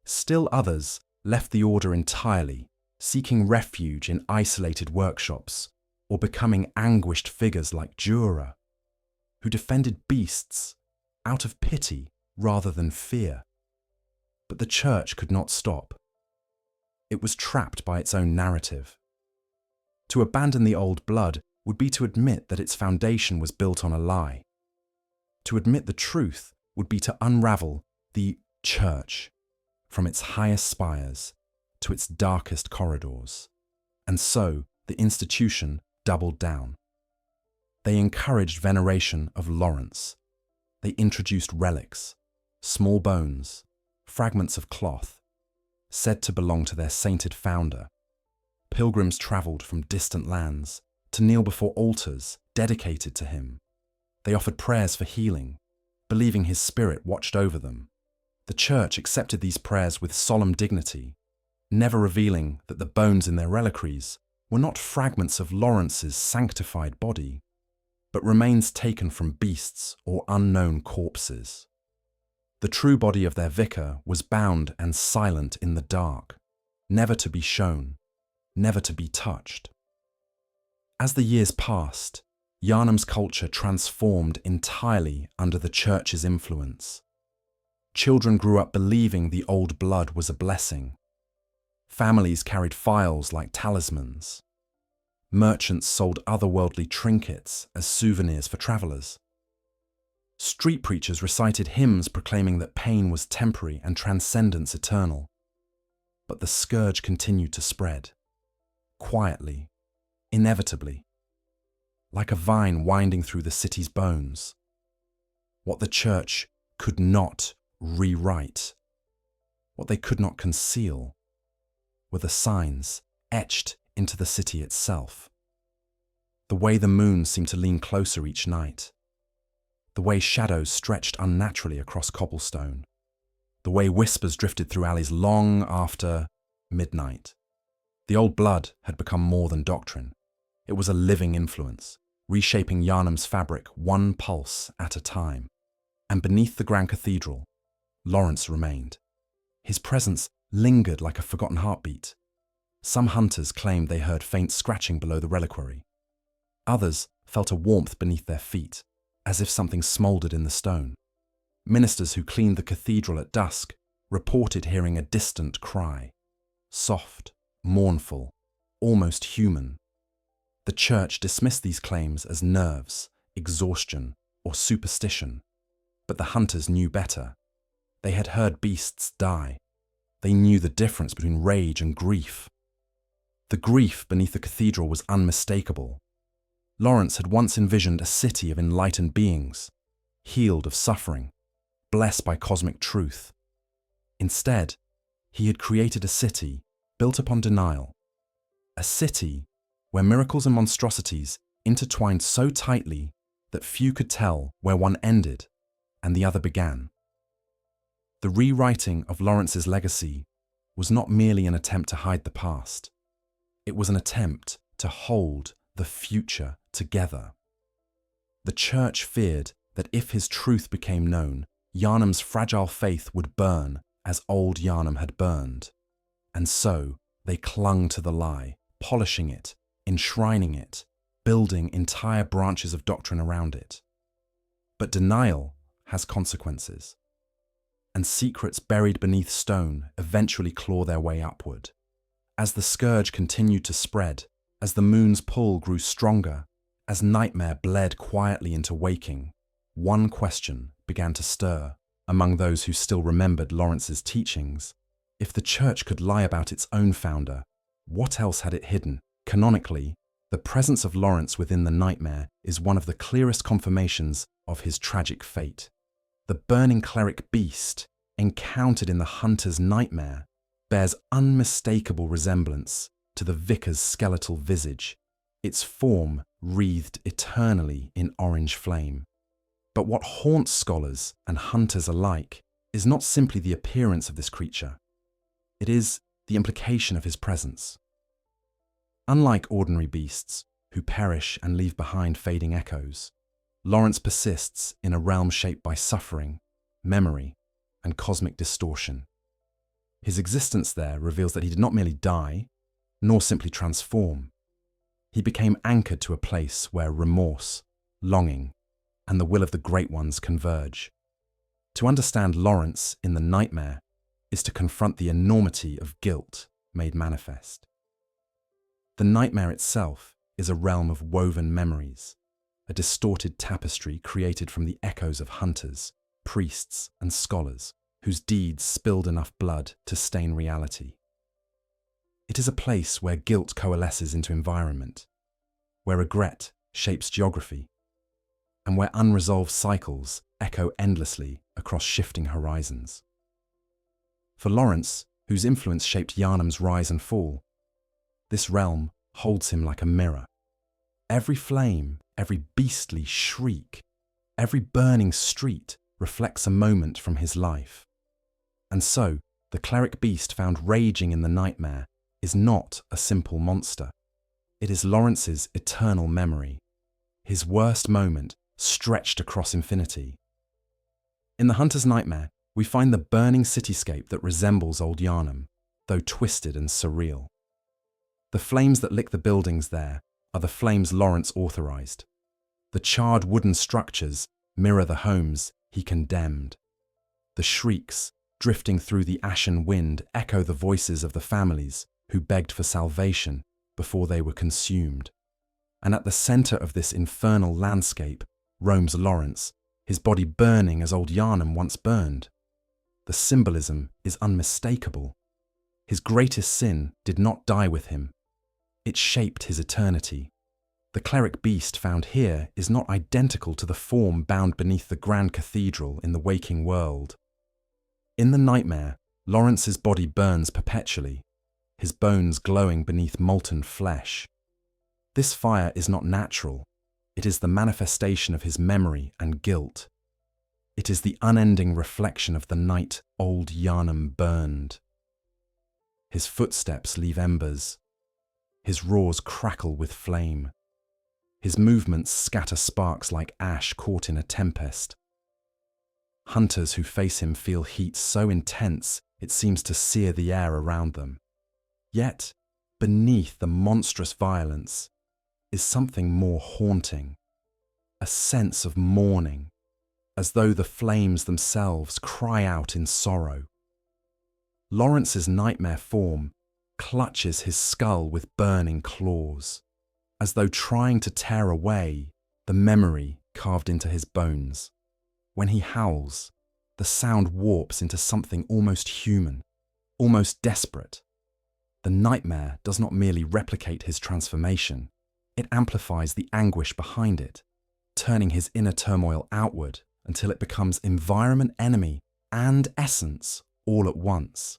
Still others left the order entirely, seeking refuge in isolated workshops or becoming anguished figures like Jura, who defended beasts out of pity rather than fear. But the church could not stop. It was trapped by its own narrative. To abandon the old blood would be to admit that its foundation was built on a lie. To admit the truth would be to unravel the church from its highest spires to its darkest corridors. And so the institution doubled down. They encouraged veneration of Laurence. They introduced relics, small bones, fragments of cloth, said to belong to their sainted founder. Pilgrims travelled from distant lands to kneel before altars dedicated to him. They offered prayers for healing, believing his spirit watched over them. The church accepted these prayers with solemn dignity, never revealing that the bones in their reliquaries were not fragments of Laurence's sanctified body, but remains taken from beasts or unknown corpses. The true body of their vicar was bound and silent in the dark, never to be shown, never to be touched. As the years passed, Yharnam's culture transformed entirely under the church's influence. Children grew up believing the old blood was a blessing. Families carried phials like talismans. Merchants sold otherworldly trinkets as souvenirs for travellers. Street preachers recited hymns proclaiming that pain was temporary and transcendence eternal. But the scourge continued to spread, quietly, inevitably, like a vine winding through the city's bones. What the church could not rewrite, what they could not conceal, were the signs etched into the city itself. The way the moon seemed to lean closer each night. The way shadows stretched unnaturally across cobblestone. The way whispers drifted through alleys long after midnight. The old blood had become more than doctrine. It was a living influence, reshaping Yarnham's fabric one pulse at a time. And beneath the grand cathedral, Laurence remained. His presence lingered like a forgotten heartbeat. Some hunters claimed they heard faint scratching below the reliquary. Others felt a warmth beneath their feet, as if something smouldered in the stone. Ministers who cleaned the cathedral at dusk reported hearing a distant cry, soft, mournful, almost human. The church dismissed these claims as nerves, exhaustion, or superstition, but the hunters knew better. They had heard beasts die. They knew the difference between rage and grief. The grief beneath the cathedral was unmistakable. Laurence had once envisioned a city of enlightened beings, healed of suffering, blessed by cosmic truth. Instead, he had created a city built upon denial, a city where miracles and monstrosities intertwined so tightly that few could tell where one ended and the other began. The rewriting of Laurence's legacy was not merely an attempt to hide the past. It was an attempt to hold the future together. The church feared that if his truth became known, Yarnham's fragile faith would burn as Old Yarnam had burned. And so they clung to the lie, polishing it, enshrining it, building entire branches of doctrine around it. But denial has consequences, and secrets buried beneath stone eventually claw their way upward. As the scourge continued to spread, as the moon's pull grew stronger, as nightmare bled quietly into waking, one question began to stir among those who still remembered Laurence's teachings. If the church could lie about its own founder, what else had it hidden? Canonically, the presence of Laurence within the nightmare is one of the clearest confirmations of his tragic fate. The burning cleric beast, encountered in the hunter's nightmare, bears unmistakable resemblance to the vicar's skeletal visage, its form wreathed eternally in orange flame. But what haunts scholars and hunters alike is not simply the appearance of this creature. It is the implication of his presence. Unlike ordinary beasts, who perish and leave behind fading echoes, Laurence persists in a realm shaped by suffering, memory, and cosmic distortion. His existence there reveals that he did not merely die, nor simply transform. He became anchored to a place where remorse, longing, and the will of the Great Ones converge. To understand Laurence in the nightmare is to confront the enormity of guilt made manifest. The nightmare itself is a realm of woven memories, a distorted tapestry created from the echoes of hunters, priests, and scholars whose deeds spilled enough blood to stain reality. It is a place where guilt coalesces into environment, where regret shapes geography, and where unresolved cycles echo endlessly across shifting horizons. For Laurence, whose influence shaped Yharnam's rise and fall, this realm holds him like a mirror. Every flame, every beastly shriek, every burning street reflects a moment from his life. And so, the cleric beast found raging in the nightmare is not a simple monster. It is Laurence's eternal memory, his worst moment stretched across infinity. In the hunter's nightmare, we find the burning cityscape that resembles Old Yarnam, though twisted and surreal. The flames that lick the buildings there are the flames Laurence authorized. The charred wooden structures mirror the homes he condemned. The shrieks, drifting through the ashen wind, echo the voices of the families who begged for salvation before they were consumed. And at the center of this infernal landscape roams Laurence, his body burning as Old Yarnam once burned. The symbolism is unmistakable. His greatest sin did not die with him. It shaped his eternity. The cleric beast found here is not identical to the form bound beneath the grand cathedral in the waking world. In the nightmare, Laurence's body burns perpetually, his bones glowing beneath molten flesh. This fire is not natural. It is the manifestation of his memory and guilt. It is the unending reflection of the night Old Yarnam burned. His footsteps leave embers. His roars crackle with flame. His movements scatter sparks like ash caught in a tempest. Hunters who face him feel heat so intense it seems to sear the air around them. Yet, beneath the monstrous violence is something more haunting, a sense of mourning, as though the flames themselves cry out in sorrow. Laurence's nightmare form clutches his skull with burning claws, as though trying to tear away the memory carved into his bones. When he howls, the sound warps into something almost human, almost desperate. The nightmare does not merely replicate his transformation, it amplifies the anguish behind it, turning his inner turmoil outward until it becomes environment, enemy, and essence all at once.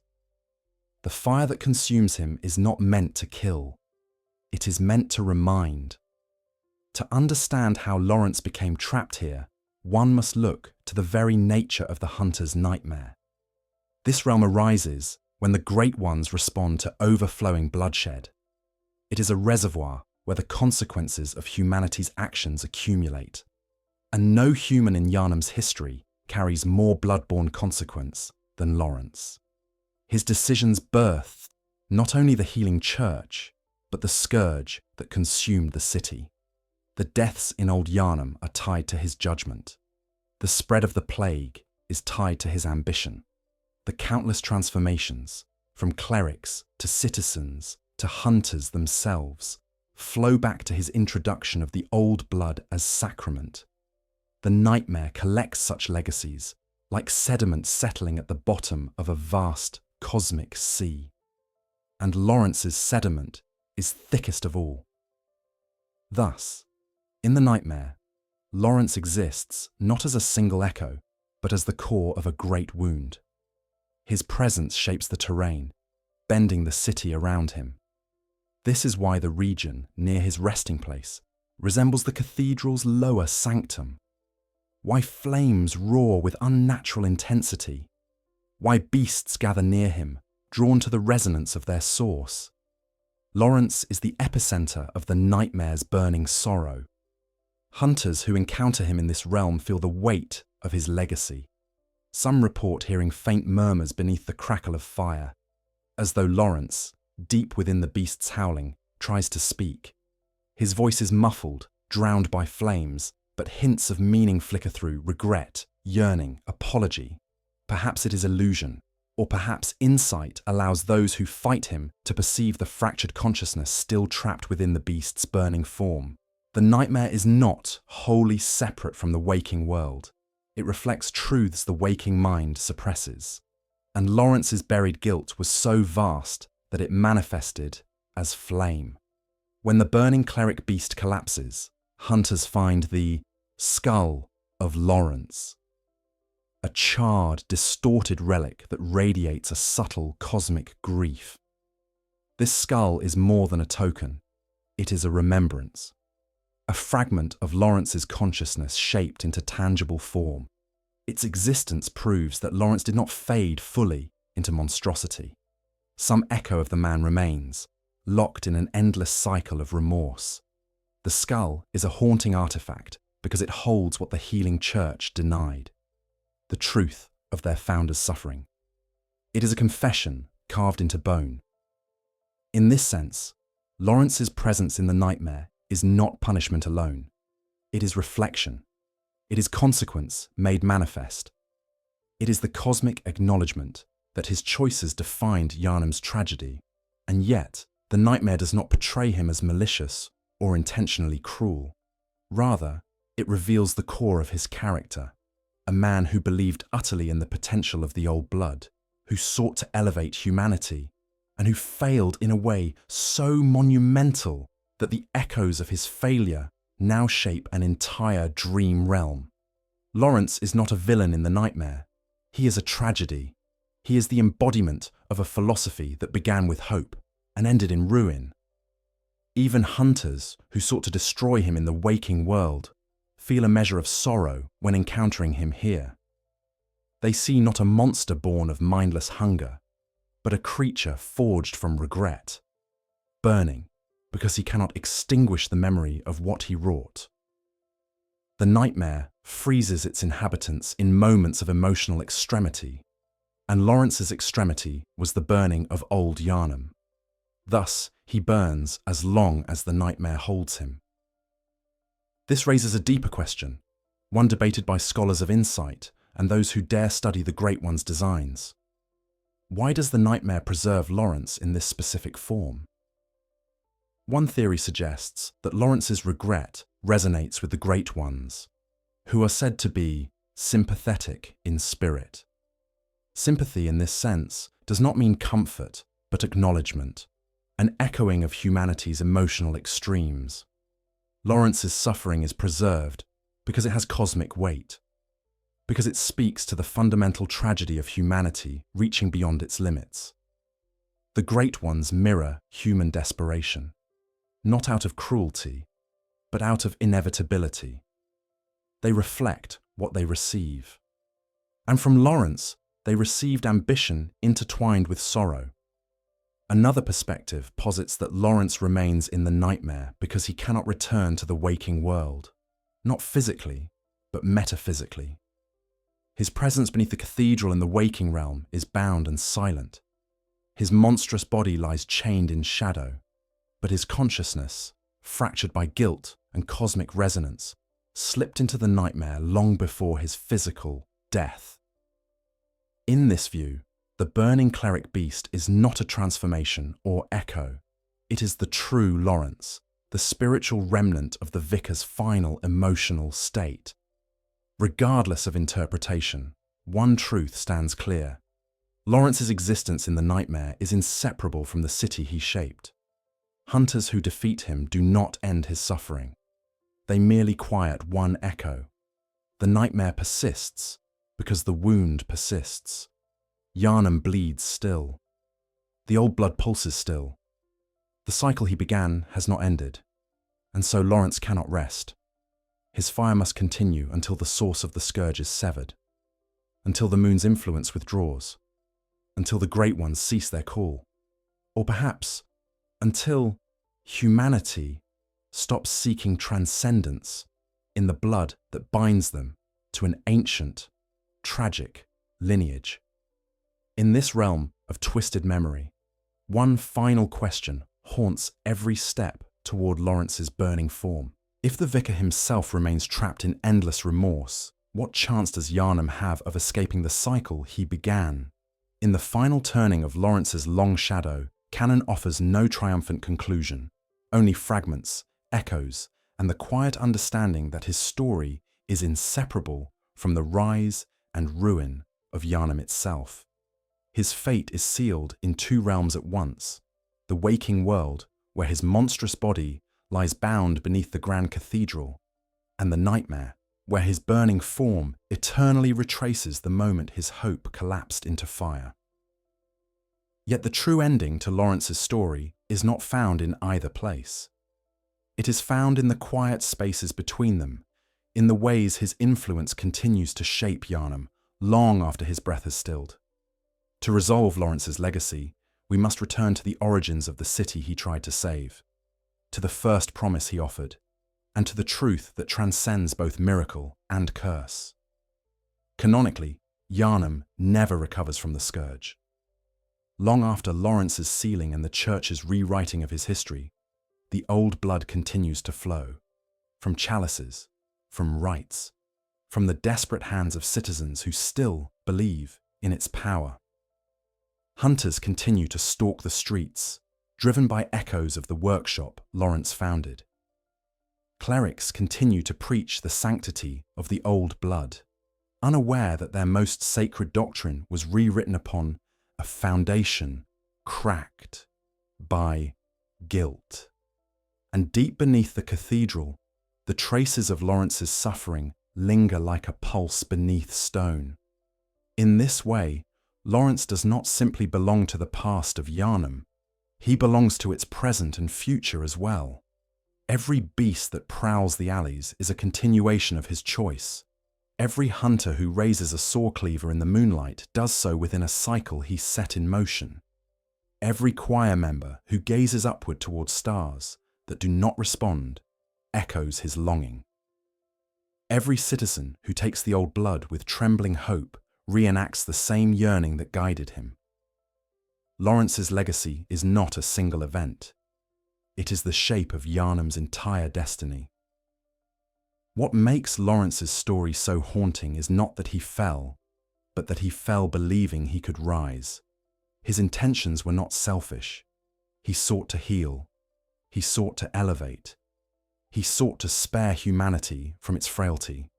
The fire that consumes him is not meant to kill. It is meant to remind. To understand how Laurence became trapped here, one must look to the very nature of the hunter's nightmare. This realm arises when the Great Ones respond to overflowing bloodshed. It is a reservoir where the consequences of humanity's actions accumulate. And no human in Yharnam's history carries more bloodborne consequence than Laurence. His decisions birthed not only the healing church, but the scourge that consumed the city. The deaths in Old Yarnam are tied to his judgment. The spread of the plague is tied to his ambition. The countless transformations, from clerics to citizens to hunters themselves, flow back to his introduction of the old blood as sacrament. The nightmare collects such legacies, like sediment settling at the bottom of a vast cosmic sea. And Laurence's sediment is thickest of all. Thus, in the nightmare, Laurence exists not as a single echo, but as the core of a great wound. His presence shapes the terrain, bending the city around him. This is why the region near his resting place resembles the cathedral's lower sanctum. Why flames roar with unnatural intensity. Why beasts gather near him, drawn to the resonance of their source. Laurence is the epicenter of the nightmare's burning sorrow. Hunters who encounter him in this realm feel the weight of his legacy. Some report hearing faint murmurs beneath the crackle of fire, as though Laurence, deep within the beast's howling, tries to speak. His voice is muffled, drowned by flames, but hints of meaning flicker through regret, yearning, apology. Perhaps it is illusion, or perhaps insight allows those who fight him to perceive the fractured consciousness still trapped within the beast's burning form. The nightmare is not wholly separate from the waking world. It reflects truths the waking mind suppresses. And Laurence's buried guilt was so vast that it manifested as flame. When the burning cleric beast collapses, hunters find the skull of Laurence, a charred, distorted relic that radiates a subtle cosmic grief. This skull is more than a token. It is a remembrance. A fragment of Laurence's consciousness shaped into tangible form. Its existence proves that Laurence did not fade fully into monstrosity. Some echo of the man remains, locked in an endless cycle of remorse. The skull is a haunting artifact because it holds what the healing church denied: the truth of their founder's suffering. It is a confession carved into bone. In this sense, Laurence's presence in the nightmare is not punishment alone. It is reflection. It is consequence made manifest. It is the cosmic acknowledgement that his choices defined Yharnam's tragedy, and yet the nightmare does not portray him as malicious or intentionally cruel. Rather, it reveals the core of his character, a man who believed utterly in the potential of the old blood, who sought to elevate humanity, and who failed in a way so monumental that the echoes of his failure now shape an entire dream realm. Laurence is not a villain in the nightmare. He is a tragedy. He is the embodiment of a philosophy that began with hope and ended in ruin. Even hunters who sought to destroy him in the waking world feel a measure of sorrow when encountering him here. They see not a monster born of mindless hunger, but a creature forged from regret, burning because he cannot extinguish the memory of what he wrought. The nightmare freezes its inhabitants in moments of emotional extremity, and Laurence's extremity was the burning of Old Yarnam. Thus, he burns as long as the nightmare holds him. This raises a deeper question, one debated by scholars of insight and those who dare study the Great One's designs. Why does the nightmare preserve Laurence in this specific form? One theory suggests that Laurence's regret resonates with the Great Ones, who are said to be sympathetic in spirit. Sympathy in this sense does not mean comfort, but acknowledgement, an echoing of humanity's emotional extremes. Laurence's suffering is preserved because it has cosmic weight, because it speaks to the fundamental tragedy of humanity reaching beyond its limits. The Great Ones mirror human desperation, not out of cruelty, but out of inevitability. They reflect what they receive. And from Laurence, they received ambition intertwined with sorrow. Another perspective posits that Laurence remains in the nightmare because he cannot return to the waking world, not physically, but metaphysically. His presence beneath the cathedral in the waking realm is bound and silent. His monstrous body lies chained in shadow, but his consciousness, fractured by guilt and cosmic resonance, slipped into the nightmare long before his physical death. In this view, The burning cleric beast is not a transformation or echo. It is the true Laurence, the spiritual remnant of the vicar's final emotional state. Regardless of interpretation, one truth stands clear. Laurence's existence in the nightmare is inseparable from the city he shaped. Hunters who defeat him do not end his suffering. They merely quiet one echo. The nightmare persists because the wound persists. Yharnam bleeds still. The old blood pulses still. The cycle he began has not ended, and so Laurence cannot rest. His fire must continue until the source of the scourge is severed, until the moon's influence withdraws, until the great ones cease their call, or perhaps until humanity stops seeking transcendence in the blood that binds them to an ancient, tragic lineage. In this realm of twisted memory, one final question haunts every step toward Laurence's burning form. If the vicar himself remains trapped in endless remorse, what chance does Yharnam have of escaping the cycle he began? In the final turning of Laurence's long shadow, canon offers no triumphant conclusion, only fragments, echoes, and the quiet understanding that his story is inseparable from the rise and ruin of Yharnam itself. His fate is sealed in two realms at once: the waking world, where his monstrous body lies bound beneath the grand cathedral, and the nightmare, where his burning form eternally retraces the moment his hope collapsed into fire. Yet the true ending to Laurence's story is not found in either place. It is found in the quiet spaces between them, in the ways his influence continues to shape Yharnam long after his breath has stilled. To resolve Laurence's legacy, we must return to the origins of the city he tried to save, to the first promise he offered, and to the truth that transcends both miracle and curse. Canonically, Yharnam never recovers from the scourge. Long after Laurence's sealing and the church's rewriting of his history, the old blood continues to flow, from chalices, from rites, from the desperate hands of citizens who still believe in its power. Hunters continue to stalk the streets, driven by echoes of the workshop Laurence founded. Clerics continue to preach the sanctity of the old blood, unaware that their most sacred doctrine was rewritten upon a foundation cracked by guilt. And deep beneath the cathedral, the traces of Laurence's suffering linger like a pulse beneath stone. In this way, Laurence does not simply belong to the past of Yharnam, he belongs to its present and future as well. Every beast that prowls the alleys is a continuation of his choice. Every hunter who raises a saw cleaver in the moonlight does so within a cycle he set in motion. Every choir member who gazes upward towards stars that do not respond echoes his longing. Every citizen who takes the old blood with trembling hope reenacts the same yearning that guided him. Laurence's legacy is not a single event. It is the shape of Yharnam's entire destiny. What makes Laurence's story so haunting is not that he fell, but that he fell believing he could rise. His intentions were not selfish. He sought to heal. He sought to elevate. He sought to spare humanity from its frailty.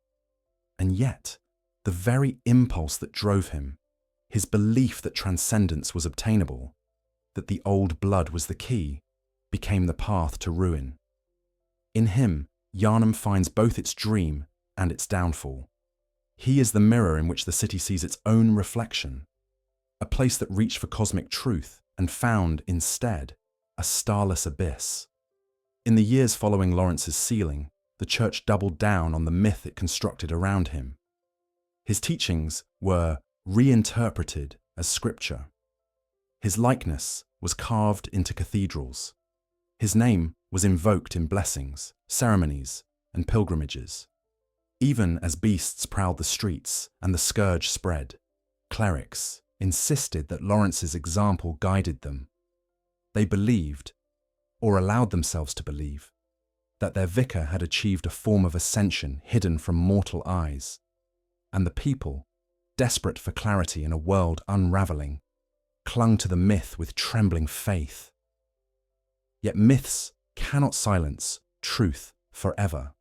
And yet, the very impulse that drove him, his belief that transcendence was obtainable, that the old blood was the key, became the path to ruin. In him, Yharnam finds both its dream and its downfall. He is the mirror in which the city sees its own reflection, a place that reached for cosmic truth and found, instead, a starless abyss. In the years following Laurence's sealing, the church doubled down on the myth it constructed around him. His teachings were reinterpreted as scripture. His likeness was carved into cathedrals. His name was invoked in blessings, ceremonies, and pilgrimages. Even as beasts prowled the streets and the scourge spread, clerics insisted that Laurence's example guided them. They believed, or allowed themselves to believe, that their vicar had achieved a form of ascension hidden from mortal eyes, and the people, desperate for clarity in a world unraveling, clung to the myth with trembling faith. Yet myths cannot silence truth forever.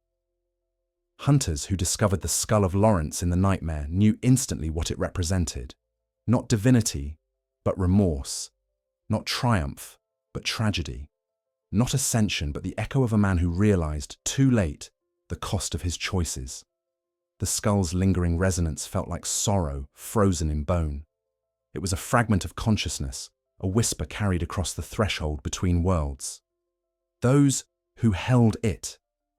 Hunters who discovered the skull of Laurence in the nightmare knew instantly what it represented. Not divinity, but remorse. Not triumph, but tragedy. Not ascension, but the echo of a man who realized, too late, the cost of his choices. The skull's lingering resonance felt like sorrow frozen in bone. It was a fragment of consciousness, a whisper carried across the threshold between worlds. Those who held it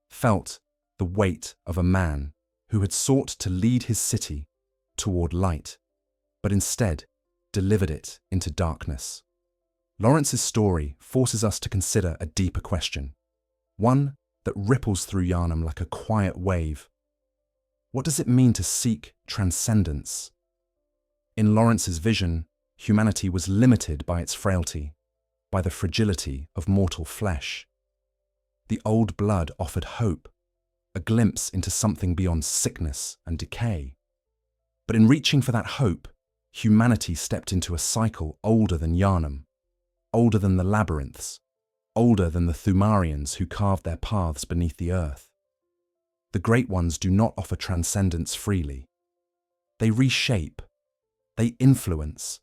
felt the weight of a man who had sought to lead his city toward light, but instead delivered it into darkness. Laurence's story forces us to consider a deeper question, one that ripples through Yarnham like a quiet wave. What does it mean to seek transcendence? In Laurence's vision, humanity was limited by its frailty, by the fragility of mortal flesh. The old blood offered hope, a glimpse into something beyond sickness and decay. But in reaching for that hope, humanity stepped into a cycle older than Yarnham, older than the labyrinths, older than the Thumarians who carved their paths beneath the earth. The Great Ones do not offer transcendence freely. They reshape, they influence.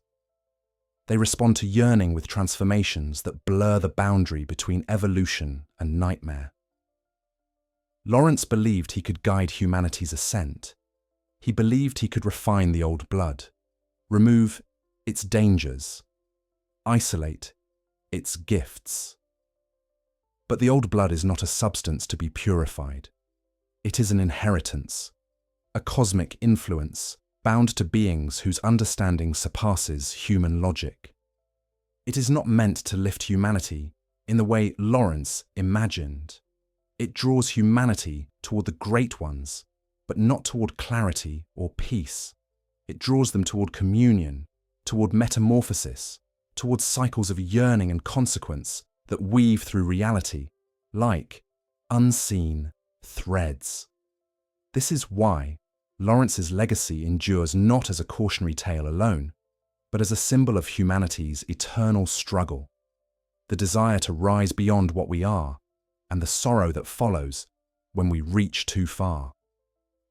They respond to yearning with transformations that blur the boundary between evolution and nightmare. Laurence believed he could guide humanity's ascent. He believed he could refine the old blood, remove its dangers, isolate its gifts. But the old blood is not a substance to be purified. It is an inheritance, a cosmic influence bound to beings whose understanding surpasses human logic. It is not meant to lift humanity in the way Laurence imagined. It draws humanity toward the Great Ones, but not toward clarity or peace. It draws them toward communion, toward metamorphosis, toward cycles of yearning and consequence that weave through reality, like unseen threads. This is why Laurence's legacy endures not as a cautionary tale alone, but as a symbol of humanity's eternal struggle, the desire to rise beyond what we are, and the sorrow that follows when we reach too far.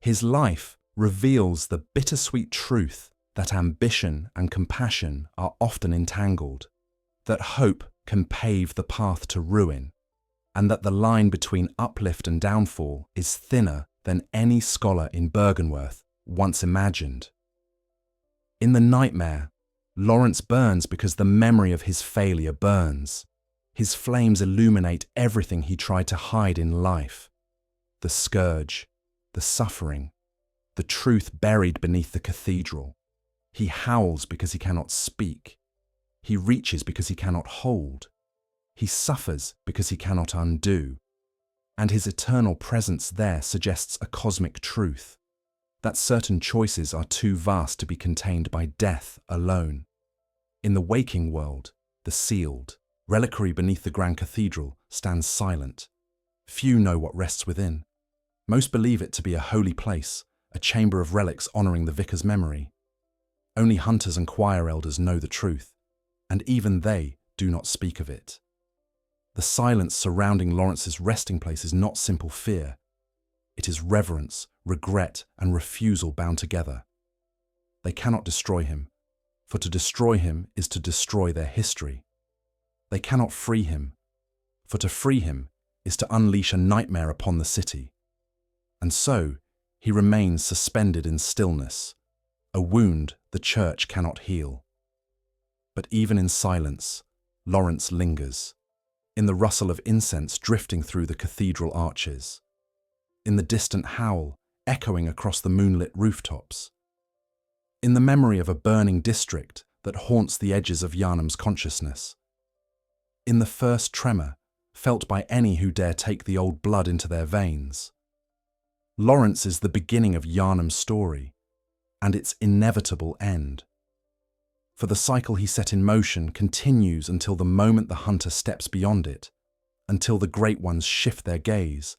His life reveals the bittersweet truth that ambition and compassion are often entangled, that hope can pave the path to ruin, and that the line between uplift and downfall is thinner than any scholar in Burgenworth once imagined. In the nightmare, Laurence burns because the memory of his failure burns. His flames illuminate everything he tried to hide in life. The scourge, the suffering, the truth buried beneath the cathedral. He howls because he cannot speak. He reaches because he cannot hold. He suffers because he cannot undo. And his eternal presence there suggests a cosmic truth, that certain choices are too vast to be contained by death alone. In the waking world, the sealed reliquary beneath the grand cathedral stands silent. Few know what rests within. Most believe it to be a holy place, a chamber of relics honouring the vicar's memory. Only hunters and choir elders know the truth, and even they do not speak of it. The silence surrounding Laurence's resting place is not simple fear. It is reverence, regret, and refusal bound together. They cannot destroy him, for to destroy him is to destroy their history. They cannot free him, for to free him is to unleash a nightmare upon the city. And so he remains suspended in stillness, a wound the church cannot heal. But even in silence, Laurence lingers, in the rustle of incense drifting through the cathedral arches, in the distant howl echoing across the moonlit rooftops, in the memory of a burning district that haunts the edges of Yarnham's consciousness, in the first tremor felt by any who dare take the old blood into their veins. Laurence is the beginning of Yarnham's story, and its inevitable end. For the cycle he set in motion continues until the moment the hunter steps beyond it, until the Great Ones shift their gaze,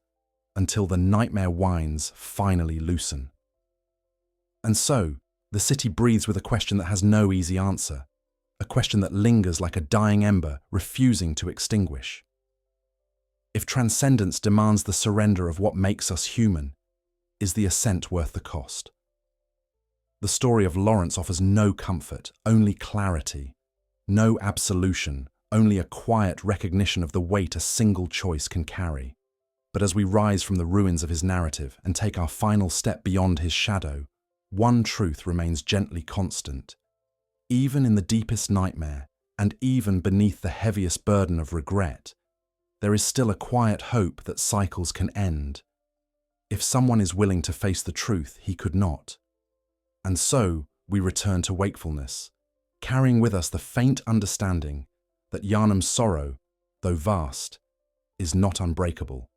until the nightmare winds finally loosen. And so, the city breathes with a question that has no easy answer, a question that lingers like a dying ember, refusing to extinguish. If transcendence demands the surrender of what makes us human, is the ascent worth the cost? The story of Laurence offers no comfort, only clarity, no absolution, only a quiet recognition of the weight a single choice can carry. But as we rise from the ruins of his narrative and take our final step beyond his shadow, one truth remains gently constant. Even in the deepest nightmare, and even beneath the heaviest burden of regret, there is still a quiet hope that cycles can end. If someone is willing to face the truth, he could not. And so, we return to wakefulness, carrying with us the faint understanding that Yarnham's sorrow, though vast, is not unbreakable.